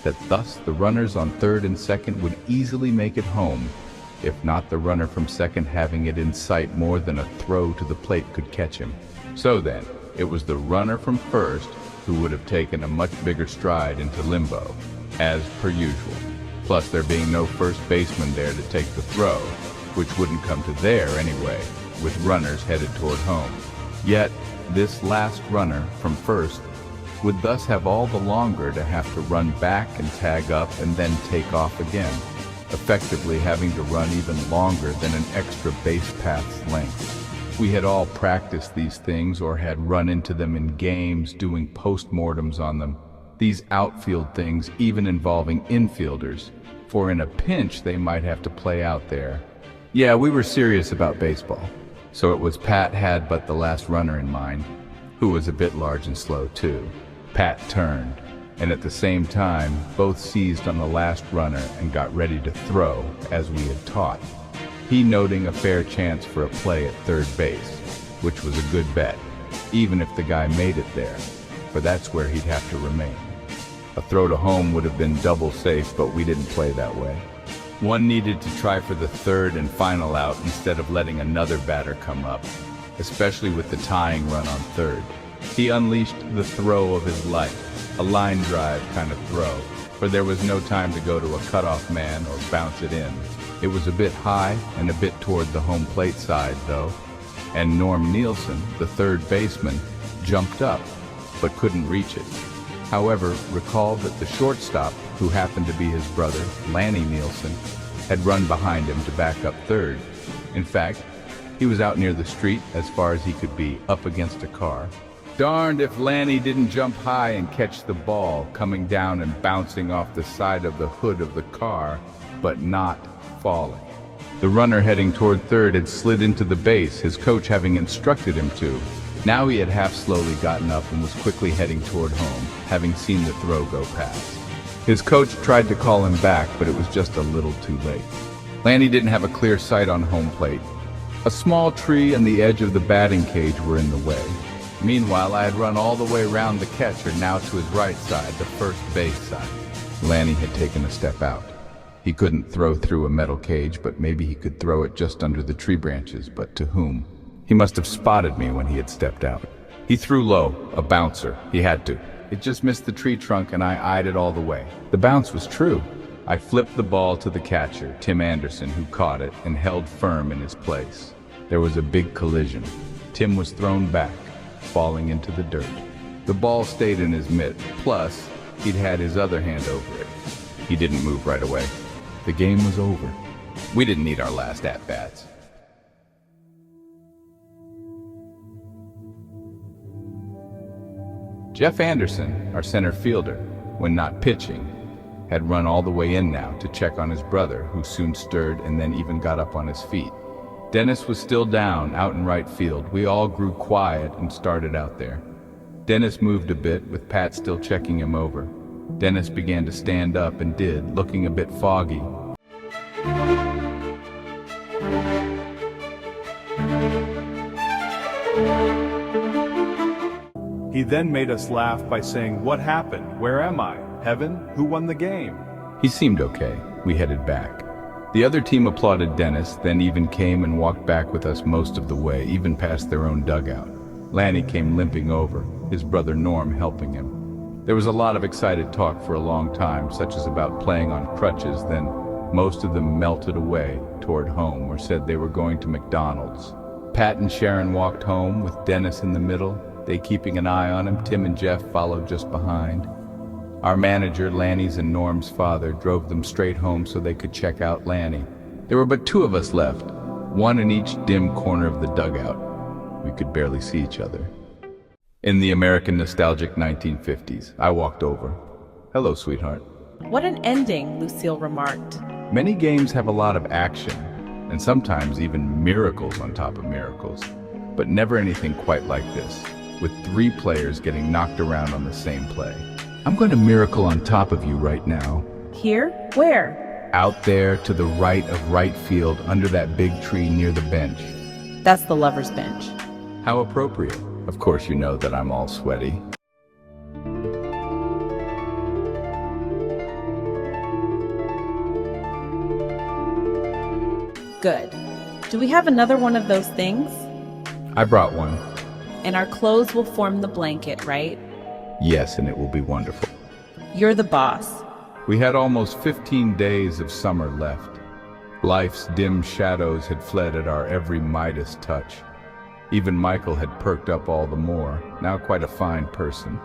that thus the runners on third and second would easily make it home, if not the runner from second having it in sight more than a throw to the plate could catch him. So then, it was the runner from first who would have taken a much bigger stride into limbo, as per usual, plus there being no first baseman there to take the throw, which wouldn't come to there anyway, with runners headed toward home. Yet, this last runner from first would thus have all the longer to have to run back and tag up and then take off again, effectively having to run even longer than an extra base path's length. We had all practiced these things or had run into them in games doing postmortems on them. These outfield things even involving infielders, for in a pinch they might have to play out there. Yeah, we were serious about baseball. So it was Pat had but the last runner in mind, who was a bit large and slow too. Pat turned, and at the same time, both seized on the last runner and got ready to throw, as we had taught. He noting a fair chance for a play at third base, which was a good bet, even if the guy made it there, for that's where he'd have to remain. A throw to home would have been double safe, but we didn't play that way. One needed to try for the third and final out instead of letting another batter come up, especially with the tying run on third. He unleashed the throw of his life, a line drive kind of throw, for there was no time to go to a cutoff man or bounce it in. It was a bit high and a bit toward the home plate side, though, and Norm Nielsen, the third baseman, jumped up, but couldn't reach it. However, recall that the shortstop, who happened to be his brother, Lanny Nielsen, had run behind him to back up third. In fact, he was out near the street as far as he could be, up against a car. Darned if Lanny didn't jump high and catch the ball, coming down and bouncing off the side of the hood of the car, but not falling. The runner heading toward third had slid into the base, his coach having instructed him to. Now he had half slowly gotten up and was quickly heading toward home, having seen the throw go past. His coach tried to call him back, but it was just a little too late. Lanny didn't have a clear sight on home plate. A small tree and the edge of the batting cage were in the way. Meanwhile, I had run all the way around the catcher, now to his right side, the first base side. Lanny had taken a step out. He couldn't throw through a metal cage, but maybe he could throw it just under the tree branches, but to whom? He must have spotted me when he had stepped out. He threw low, a bouncer. He had to. It just missed the tree trunk and I eyed it all the way. The bounce was true. I flipped the ball to the catcher, Tim Anderson, who caught it and held firm in his place. There was a big collision. Tim was thrown back, falling into the dirt. The ball stayed in his mitt, plus he'd had his other hand over it. He didn't move right away. The game was over. We didn't need our last at-bats. Jeff Anderson, our center fielder, when not pitching, had run all the way in now to check on his brother, who soon stirred and then even got up on his feet. Dennis was still down, out in right field. We all grew quiet and started out there. Dennis moved a bit, with Pat still checking him over. Dennis began to stand up and did, looking a bit foggy. He then made us laugh by saying, "What happened? Where am I? Heaven? Who won the game?" He seemed okay. We headed back. The other team applauded Dennis, then even came and walked back with us most of the way, even past their own dugout. Lanny came limping over, his brother Norm helping him. There was a lot of excited talk for a long time, such as about playing on crutches, then most of them melted away toward home or said they were going to McDonald's. Pat and Sharon walked home with Dennis in the middle, they keeping an eye on him. Tim and Jeff followed just behind. Our manager, Lanny's and Norm's father, drove them straight home so they could check out Lanny. There were but two of us left, one in each dim corner of the dugout. We could barely see each other. In the American nostalgic 1950s, I walked over. "Hello, sweetheart." What an ending, Lucille remarked. Many games have a lot of action, and sometimes even miracles on top of miracles, but never anything quite like this, with 3 players getting knocked around on the same play. I'm going to miracle on top of you right now. Here? Where? Out there to the right of right field under that big tree near the bench. That's the lover's bench. How appropriate. Of course you know that I'm all sweaty. Good. Do we have another one of those things? I brought one. And our clothes will form the blanket, right? Yes, and it will be wonderful. You're the boss. We had almost 15 days of summer left. Life's dim shadows had fled at our every Midas touch. Even Michael had perked up all the more, now quite a fine person.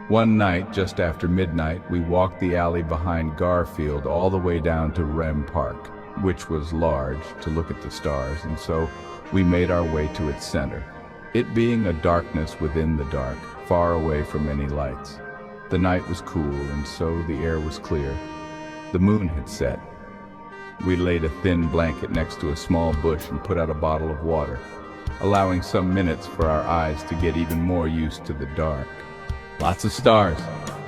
One night, just after midnight, we walked the alley behind Garfield all the way down to Rem Park, which was large, to look at the stars, and so We made our way to its center, it being a darkness within the dark, far away from any lights. The night was cool, and so the air was clear. The moon had set. We laid a thin blanket next to a small bush and put out a bottle of water, allowing some minutes for our eyes to get even more used to the dark. Lots of stars.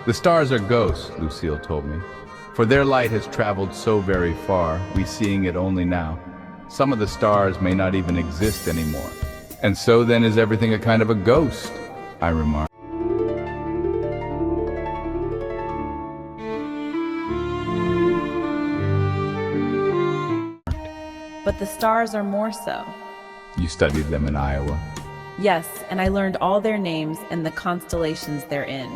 The stars are ghosts, Lucille told me. For their light has traveled so very far, we seeing it only now. Some of the stars may not even exist anymore. And so then is everything a kind of a ghost, I remarked. But the stars are more so. You studied them in Iowa. Yes, and I learned all their names and the constellations they're in.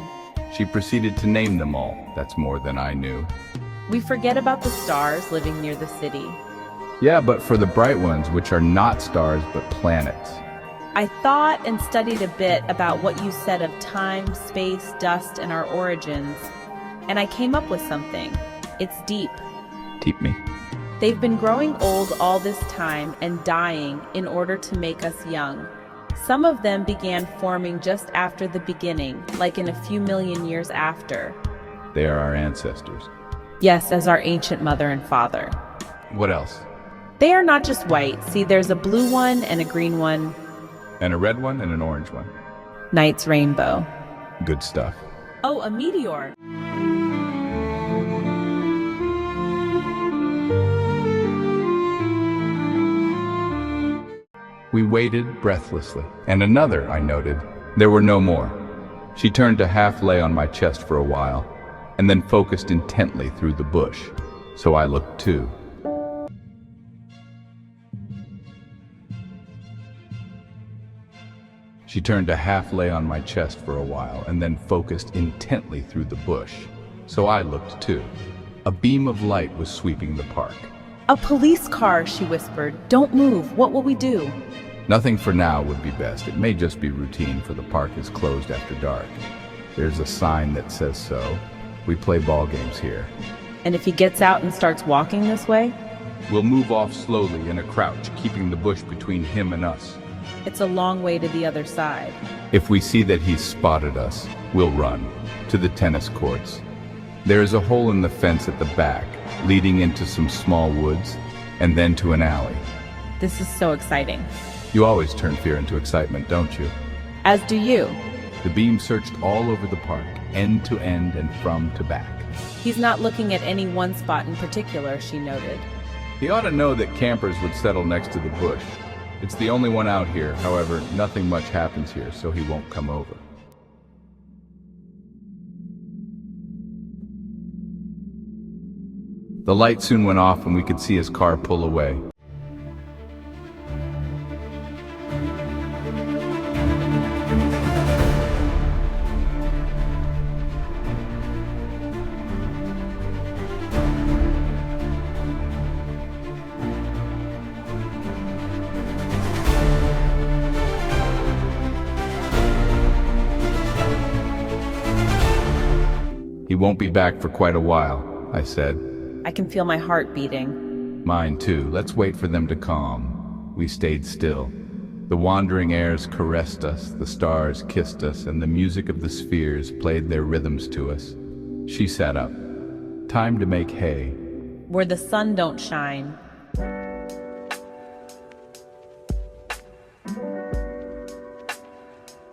She proceeded to name them all. That's more than I knew. We forget about the stars living near the city. Yeah, but for the bright ones, which are not stars but planets. I thought and studied a bit about what you said of time, space, dust, and our origins, and I came up with something. It's deep. Teep me. They've been growing old all this time and dying in order to make us young. Some of them began forming just after the beginning, like in a few million years after. They are our ancestors. Yes, as our ancient mother and father. What else? They are not just white. See, there's a blue one and a green one. And a red one and an orange one. Night's rainbow. Good stuff. Oh, a meteor. We waited breathlessly. And another, I noted. There were no more. She turned to half lay on my chest for a while, and then focused intently through the bush. So I looked too. She turned to half lay on my chest for a while, and then focused intently through the bush. So I looked too. A beam of light was sweeping the park. A police car, she whispered. Don't move. What will we do? Nothing for now would be best. It may just be routine, for the park is closed after dark. There's a sign that says so. We play ball games here. And if he gets out and starts walking this way? We'll move off slowly in a crouch, keeping the bush between him and us. It's a long way to the other side. If we see that he's spotted us, we'll run to the tennis courts. There is a hole in the fence at the back, leading into some small woods, and then to an alley. This is so exciting. You always turn fear into excitement, don't you? As do you. The beam searched all over the park, end to end and from to back. He's not looking at any one spot in particular, she noted. He ought to know that campers would settle next to the bush. It's the only one out here. However, nothing much happens here, so he won't come over. The light soon went off and we could see his car pull away. He won't be back for quite a while, I said. I can feel my heart beating. Mine too. Let's wait for them to calm. We stayed still. The wandering airs caressed us, the stars kissed us, and the music of the spheres played their rhythms to us. She sat up. Time to make hay. Where the sun don't shine.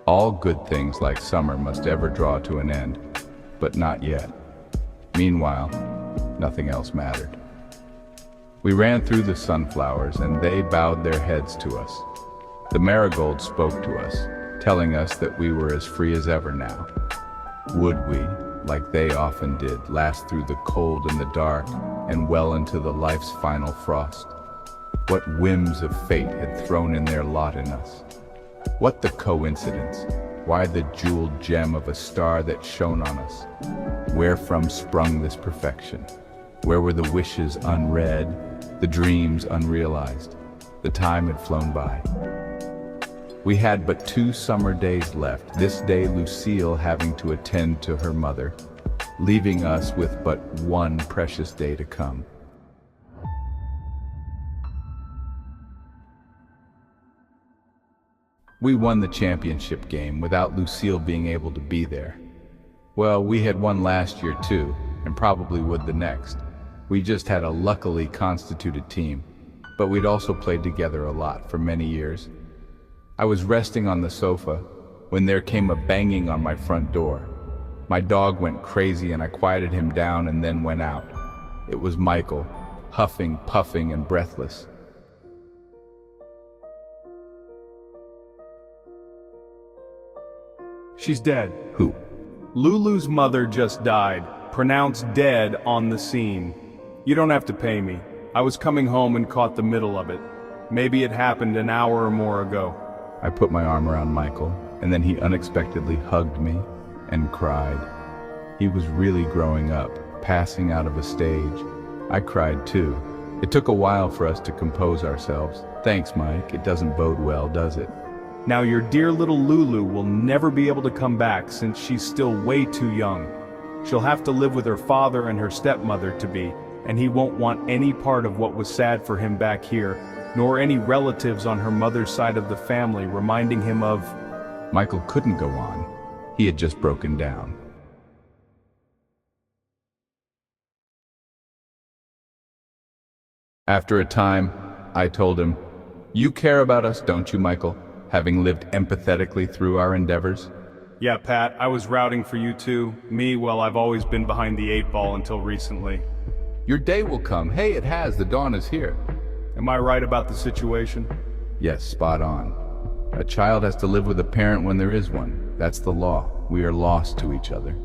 All good things like summer must ever draw to an end, but not yet. Meanwhile, nothing else mattered. We ran through the sunflowers, and they bowed their heads to us. The marigold spoke to us, telling us that we were as free as ever now. Would we, like they often did, last through the cold and the dark, and well into the life's final frost? What whims of fate had thrown in their lot in us? What the coincidence? Why the jeweled gem of a star that shone on us? Wherefrom sprung this perfection? Where were the wishes unread, the dreams unrealized? The time had flown by. We had but 2 summer days left, this day Lucille having to attend to her mother, leaving us with but 1 precious day to come. We won the championship game without Lucille being able to be there. Well, we had won last year too, and probably would the next. We just had a luckily constituted team, but we'd also played together a lot for many years. I was resting on the sofa when there came a banging on my front door. My dog went crazy and I quieted him down and then went out. It was Michael, huffing, puffing, and breathless. She's dead. Who? Lulu's mother just died, pronounced dead on the scene. You don't have to pay me. I was coming home and caught the middle of it. Maybe it happened an hour or more ago. I put my arm around Michael, and then he unexpectedly hugged me and cried. He was really growing up, passing out of a stage. I cried too. It took a while for us to compose ourselves. Thanks, Mike. It doesn't bode well, does it? Now your dear little Lulu will never be able to come back since she's still way too young. She'll have to live with her father and her stepmother to be, and he won't want any part of what was sad for him back here, nor any relatives on her mother's side of the family reminding him of... Michael couldn't go on. He had just broken down. After a time, I told him, "You care about us, don't you, Michael? Having lived empathetically through our endeavors?" Yeah, Pat, I was rooting for you too. Me, well, I've always been behind the 8 ball until recently. Your day will come. Hey, it has. The dawn is here. Am I right about the situation? Yes, spot on. A child has to live with a parent when there is one. That's the law. We are lost to each other.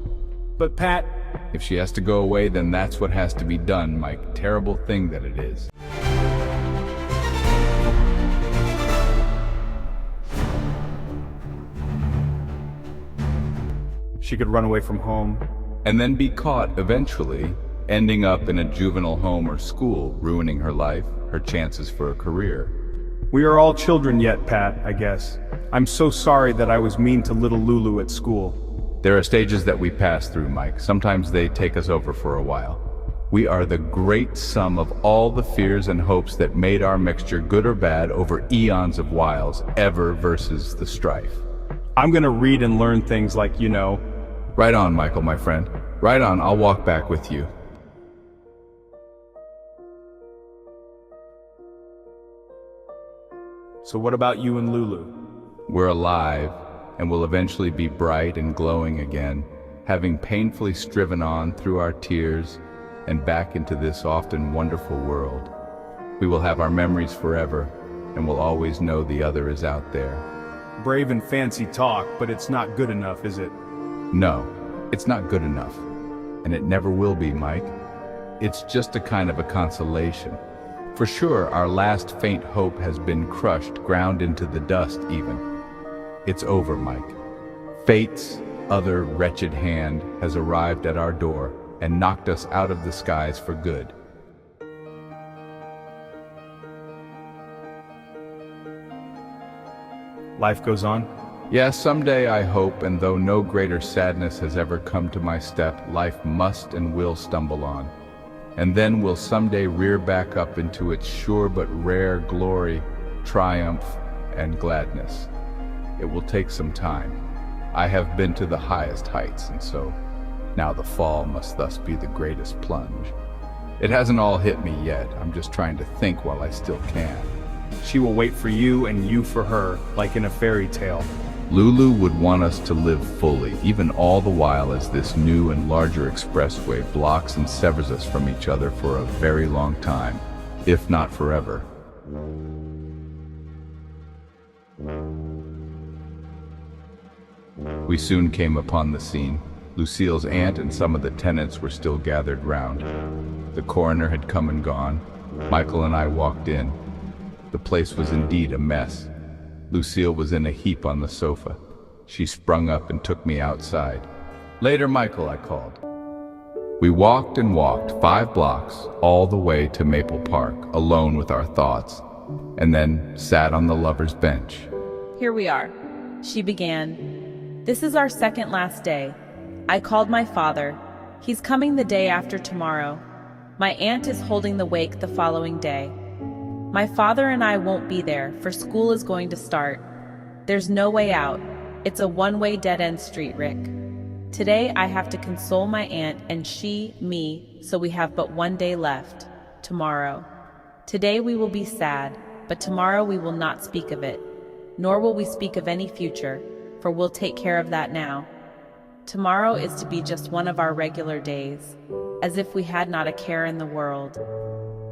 But Pat... If she has to go away, then that's what has to be done, Mike. Terrible thing that it is. She could run away from home. And then be caught eventually, ending up in a juvenile home or school, ruining her life, her chances for a career. We are all children yet, Pat, I guess. I'm so sorry that I was mean to little Lulu at school. There are stages that we pass through, Mike. Sometimes they take us over for a while. We are the great sum of all the fears and hopes that made our mixture, good or bad, over eons of wiles, ever versus the strife. I'm gonna read and learn things like, you know. Right on, Michael, my friend. Right on, I'll walk back with you. So what about you and Lulu? We're alive, and will eventually be bright and glowing again, having painfully striven on through our tears and back into this often wonderful world. We will have our memories forever, and will always know the other is out there. Brave and fancy talk, but it's not good enough, is it? No, it's not good enough, and it never will be, Mike. It's just a kind of a consolation. For sure, our last faint hope has been crushed, ground into the dust even. It's over, Mike. Fate's other wretched hand has arrived at our door and knocked us out of the skies for good. Life goes on? Yes, someday I hope, and though no greater sadness has ever come to my step, life must and will stumble on. And then will someday rear back up into its sure but rare glory, triumph, and gladness. It will take some time. I have been to the highest heights, and so now the fall must thus be the greatest plunge. It hasn't all hit me yet. I'm just trying to think while I still can. She will wait for you and you for her, like in a fairy tale. Lulu would want us to live fully, even all the while as this new and larger expressway blocks and severs us from each other for a very long time, if not forever. We soon came upon the scene. Lucille's aunt and some of the tenants were still gathered round. The coroner had come and gone. Michael and I walked in. The place was indeed a mess. Lucille was in a heap on the sofa. She sprung up and took me outside. "Later, Michael," I called. We walked and walked 5 blocks all the way to Maple Park, alone with our thoughts, and then sat on the lover's bench. Here we are. She began. "This is our second last day. I called my father. He's coming the day after tomorrow. My aunt is holding the wake the following day. My father and I won't be there, for school is going to start. There's no way out. It's a one-way dead-end street, Rick. Today I have to console my aunt and she, me, so we have but one day left. Tomorrow. Today we will be sad, but tomorrow we will not speak of it. Nor will we speak of any future, for we'll take care of that now. Tomorrow is to be just one of our regular days, as if we had not a care in the world.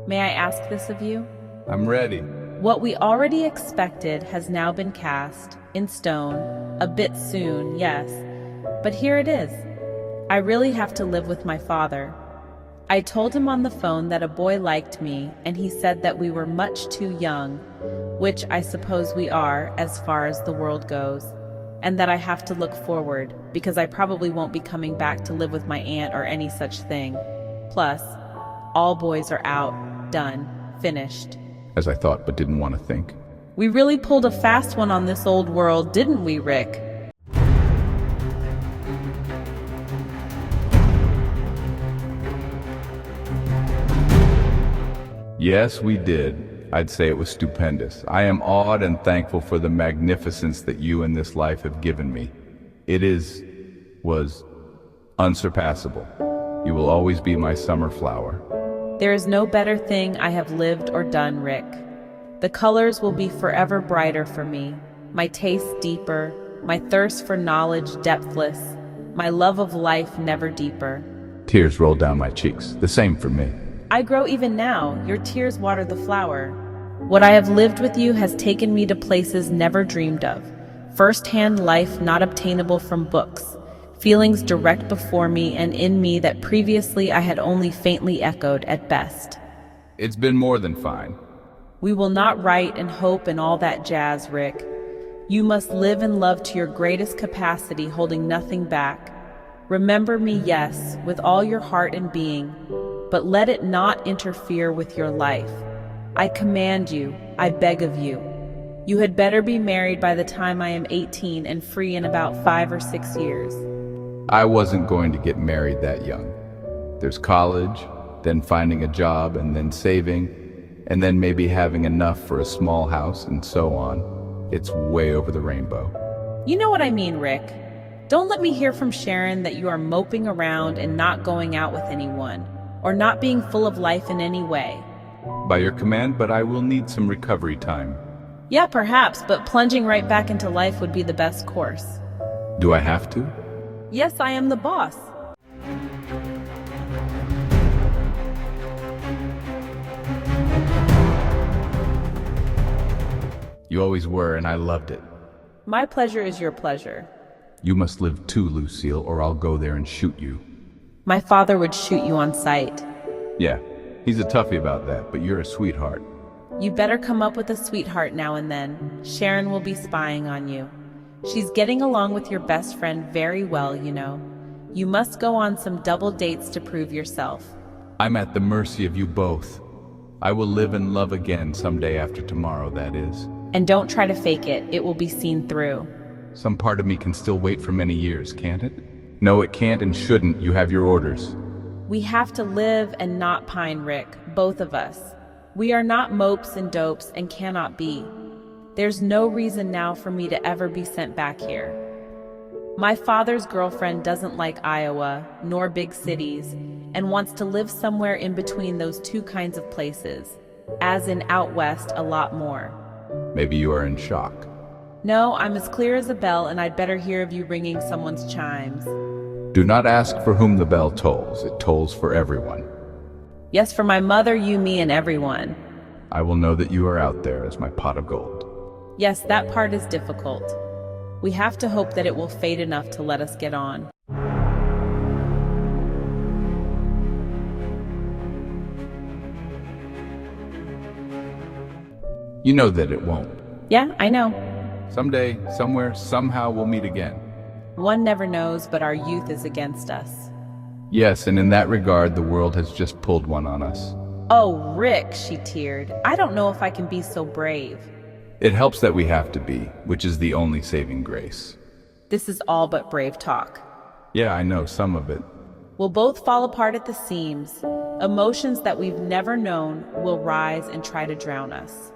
May I ask this of you? I'm ready. What we already expected has now been cast in stone, a bit soon, yes, but here it is. I really have to live with my father. I told him on the phone that a boy liked me, and he said that we were much too young, which I suppose we are as far as the world goes, and that I have to look forward, because I probably won't be coming back to live with my aunt or any such thing. Plus, all boys are out, done, finished. As I thought but didn't want to think. We really pulled a fast one on this old world, didn't we, Rick? Yes, we did. I'd say it was stupendous. I am awed and thankful for the magnificence that you and this life have given me. Was unsurpassable. You will always be my summer flower. There is no better thing I have lived or done, Rick. The colors will be forever brighter for me, my taste deeper, my thirst for knowledge depthless, my love of life never deeper. Tears roll down my cheeks, the same for me. I grow even now, your tears water the flower. What I have lived with you has taken me to places never dreamed of, first-hand life not obtainable from books, feelings direct before me and in me that previously I had only faintly echoed at best. It's been more than fine. We will not write and hope and all that jazz, Rick. You must live and love to your greatest capacity, holding nothing back. Remember me, yes, with all your heart and being, but let it not interfere with your life. I command you, I beg of you. You had better be married by the time I am 18 and free in about 5 or 6 years. I wasn't going to get married that young. There's college, then finding a job, and then saving, and then maybe having enough for a small house, and so on. It's way over the rainbow. You know what I mean, Rick. Don't let me hear from Sharon that you are moping around and not going out with anyone, or not being full of life in any way. By your command, but I will need some recovery time. Yeah, perhaps, but plunging right back into life would be the best course. Do I have to? Yes, I am the boss. You always were, and I loved it. My pleasure is your pleasure. You must live too, Lucille, or I'll go there and shoot you. My father would shoot you on sight. Yeah, he's a toughie about that, but you're a sweetheart. You better come up with a sweetheart now and then. Sharon will be spying on you. She's getting along with your best friend very well, you know. You must go on some double dates to prove yourself. I'm at the mercy of you both. I will live and love again someday after tomorrow, that is. And don't try to fake it. It will be seen through. Some part of me can still wait for many years, can't it? No, it can't and shouldn't. You have your orders. We have to live and not pine, Rick, both of us. We are not mopes and dopes and cannot be. There's no reason now for me to ever be sent back here. My father's girlfriend doesn't like Iowa, nor big cities, and wants to live somewhere in between those two kinds of places, as in out west a lot more. Maybe you are in shock. No, I'm as clear as a bell, and I'd better hear of you ringing someone's chimes. Do not ask for whom the bell tolls. It tolls for everyone. Yes, for my mother, you, me, and everyone. I will know that you are out there as my pot of gold. Yes, that part is difficult. We have to hope that it will fade enough to let us get on. You know that it won't. Yeah, I know. Someday, somewhere, somehow we'll meet again. One never knows, but our youth is against us. Yes, and in that regard, the world has just pulled one on us. Oh, Rick, she teared. I don't know if I can be so brave. It helps that we have to be, which is the only saving grace. This is all but brave talk. Yeah, I know some of it. We'll both fall apart at the seams. Emotions that we've never known will rise and try to drown us.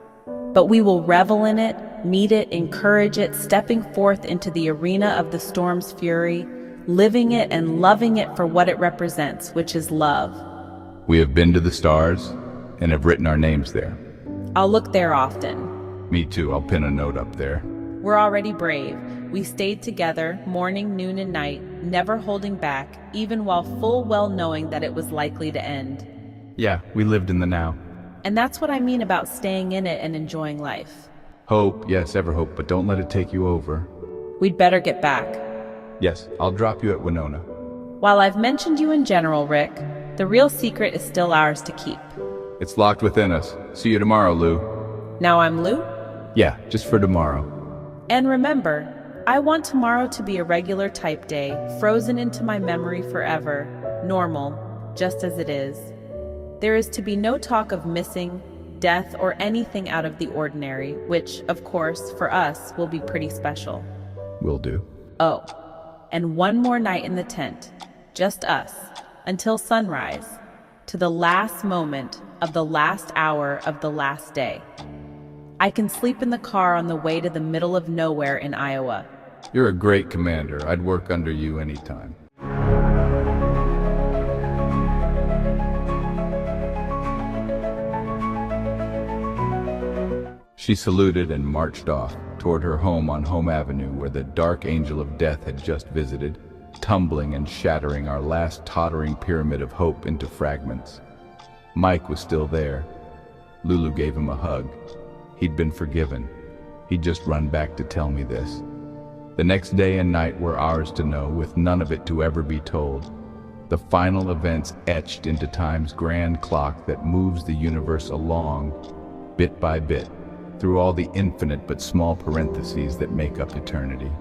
but we will revel in it, meet it, encourage it, stepping forth into the arena of the storm's fury, living it and loving it for what it represents, which is love. We have been to the stars and have written our names there. I'll look there often. Me too, I'll pin a note up there. We're already brave. We stayed together, morning, noon, and night, never holding back, even while full well knowing that it was likely to end. Yeah, we lived in the now. And that's what I mean about staying in it and enjoying life. Hope, yes, ever hope, but don't let it take you over. We'd better get back. Yes, I'll drop you at Winona. While I've mentioned you in general, Rick, the real secret is still ours to keep. It's locked within us. See you tomorrow, Lou. Now I'm Lou. Yeah, just for tomorrow. And remember, I want tomorrow to be a regular type day, frozen into my memory forever, normal, just as it is. There is to be no talk of missing, death, or anything out of the ordinary, which, of course, for us, will be pretty special. Will do. Oh, and one more night in the tent, just us, until sunrise, to the last moment of the last hour of the last day. I can sleep in the car on the way to the middle of nowhere in Iowa. You're a great commander. I'd work under you anytime. She saluted and marched off toward her home on Home Avenue, where the dark angel of death had just visited, tumbling and shattering our last tottering pyramid of hope into fragments. Mike was still there. Lulu gave him a hug. He'd been forgiven. He'd just run back to tell me this. The next day and night were ours to know, with none of it to ever be told. The final events etched into time's grand clock that moves the universe along, bit by bit, through all the infinite but small parentheses that make up eternity.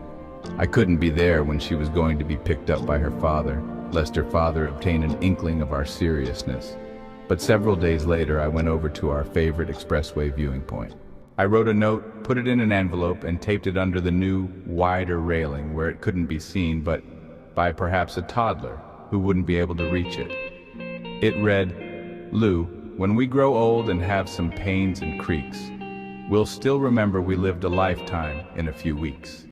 I couldn't be there when she was going to be picked up by her father, lest her father obtain an inkling of our seriousness. But several days later, I went over to our favorite expressway viewing point. I wrote a note, put it in an envelope, and taped it under the new, wider railing where it couldn't be seen but by perhaps a toddler who wouldn't be able to reach it. It read, "Lou, when we grow old and have some pains and creaks, we'll still remember we lived a lifetime in a few weeks."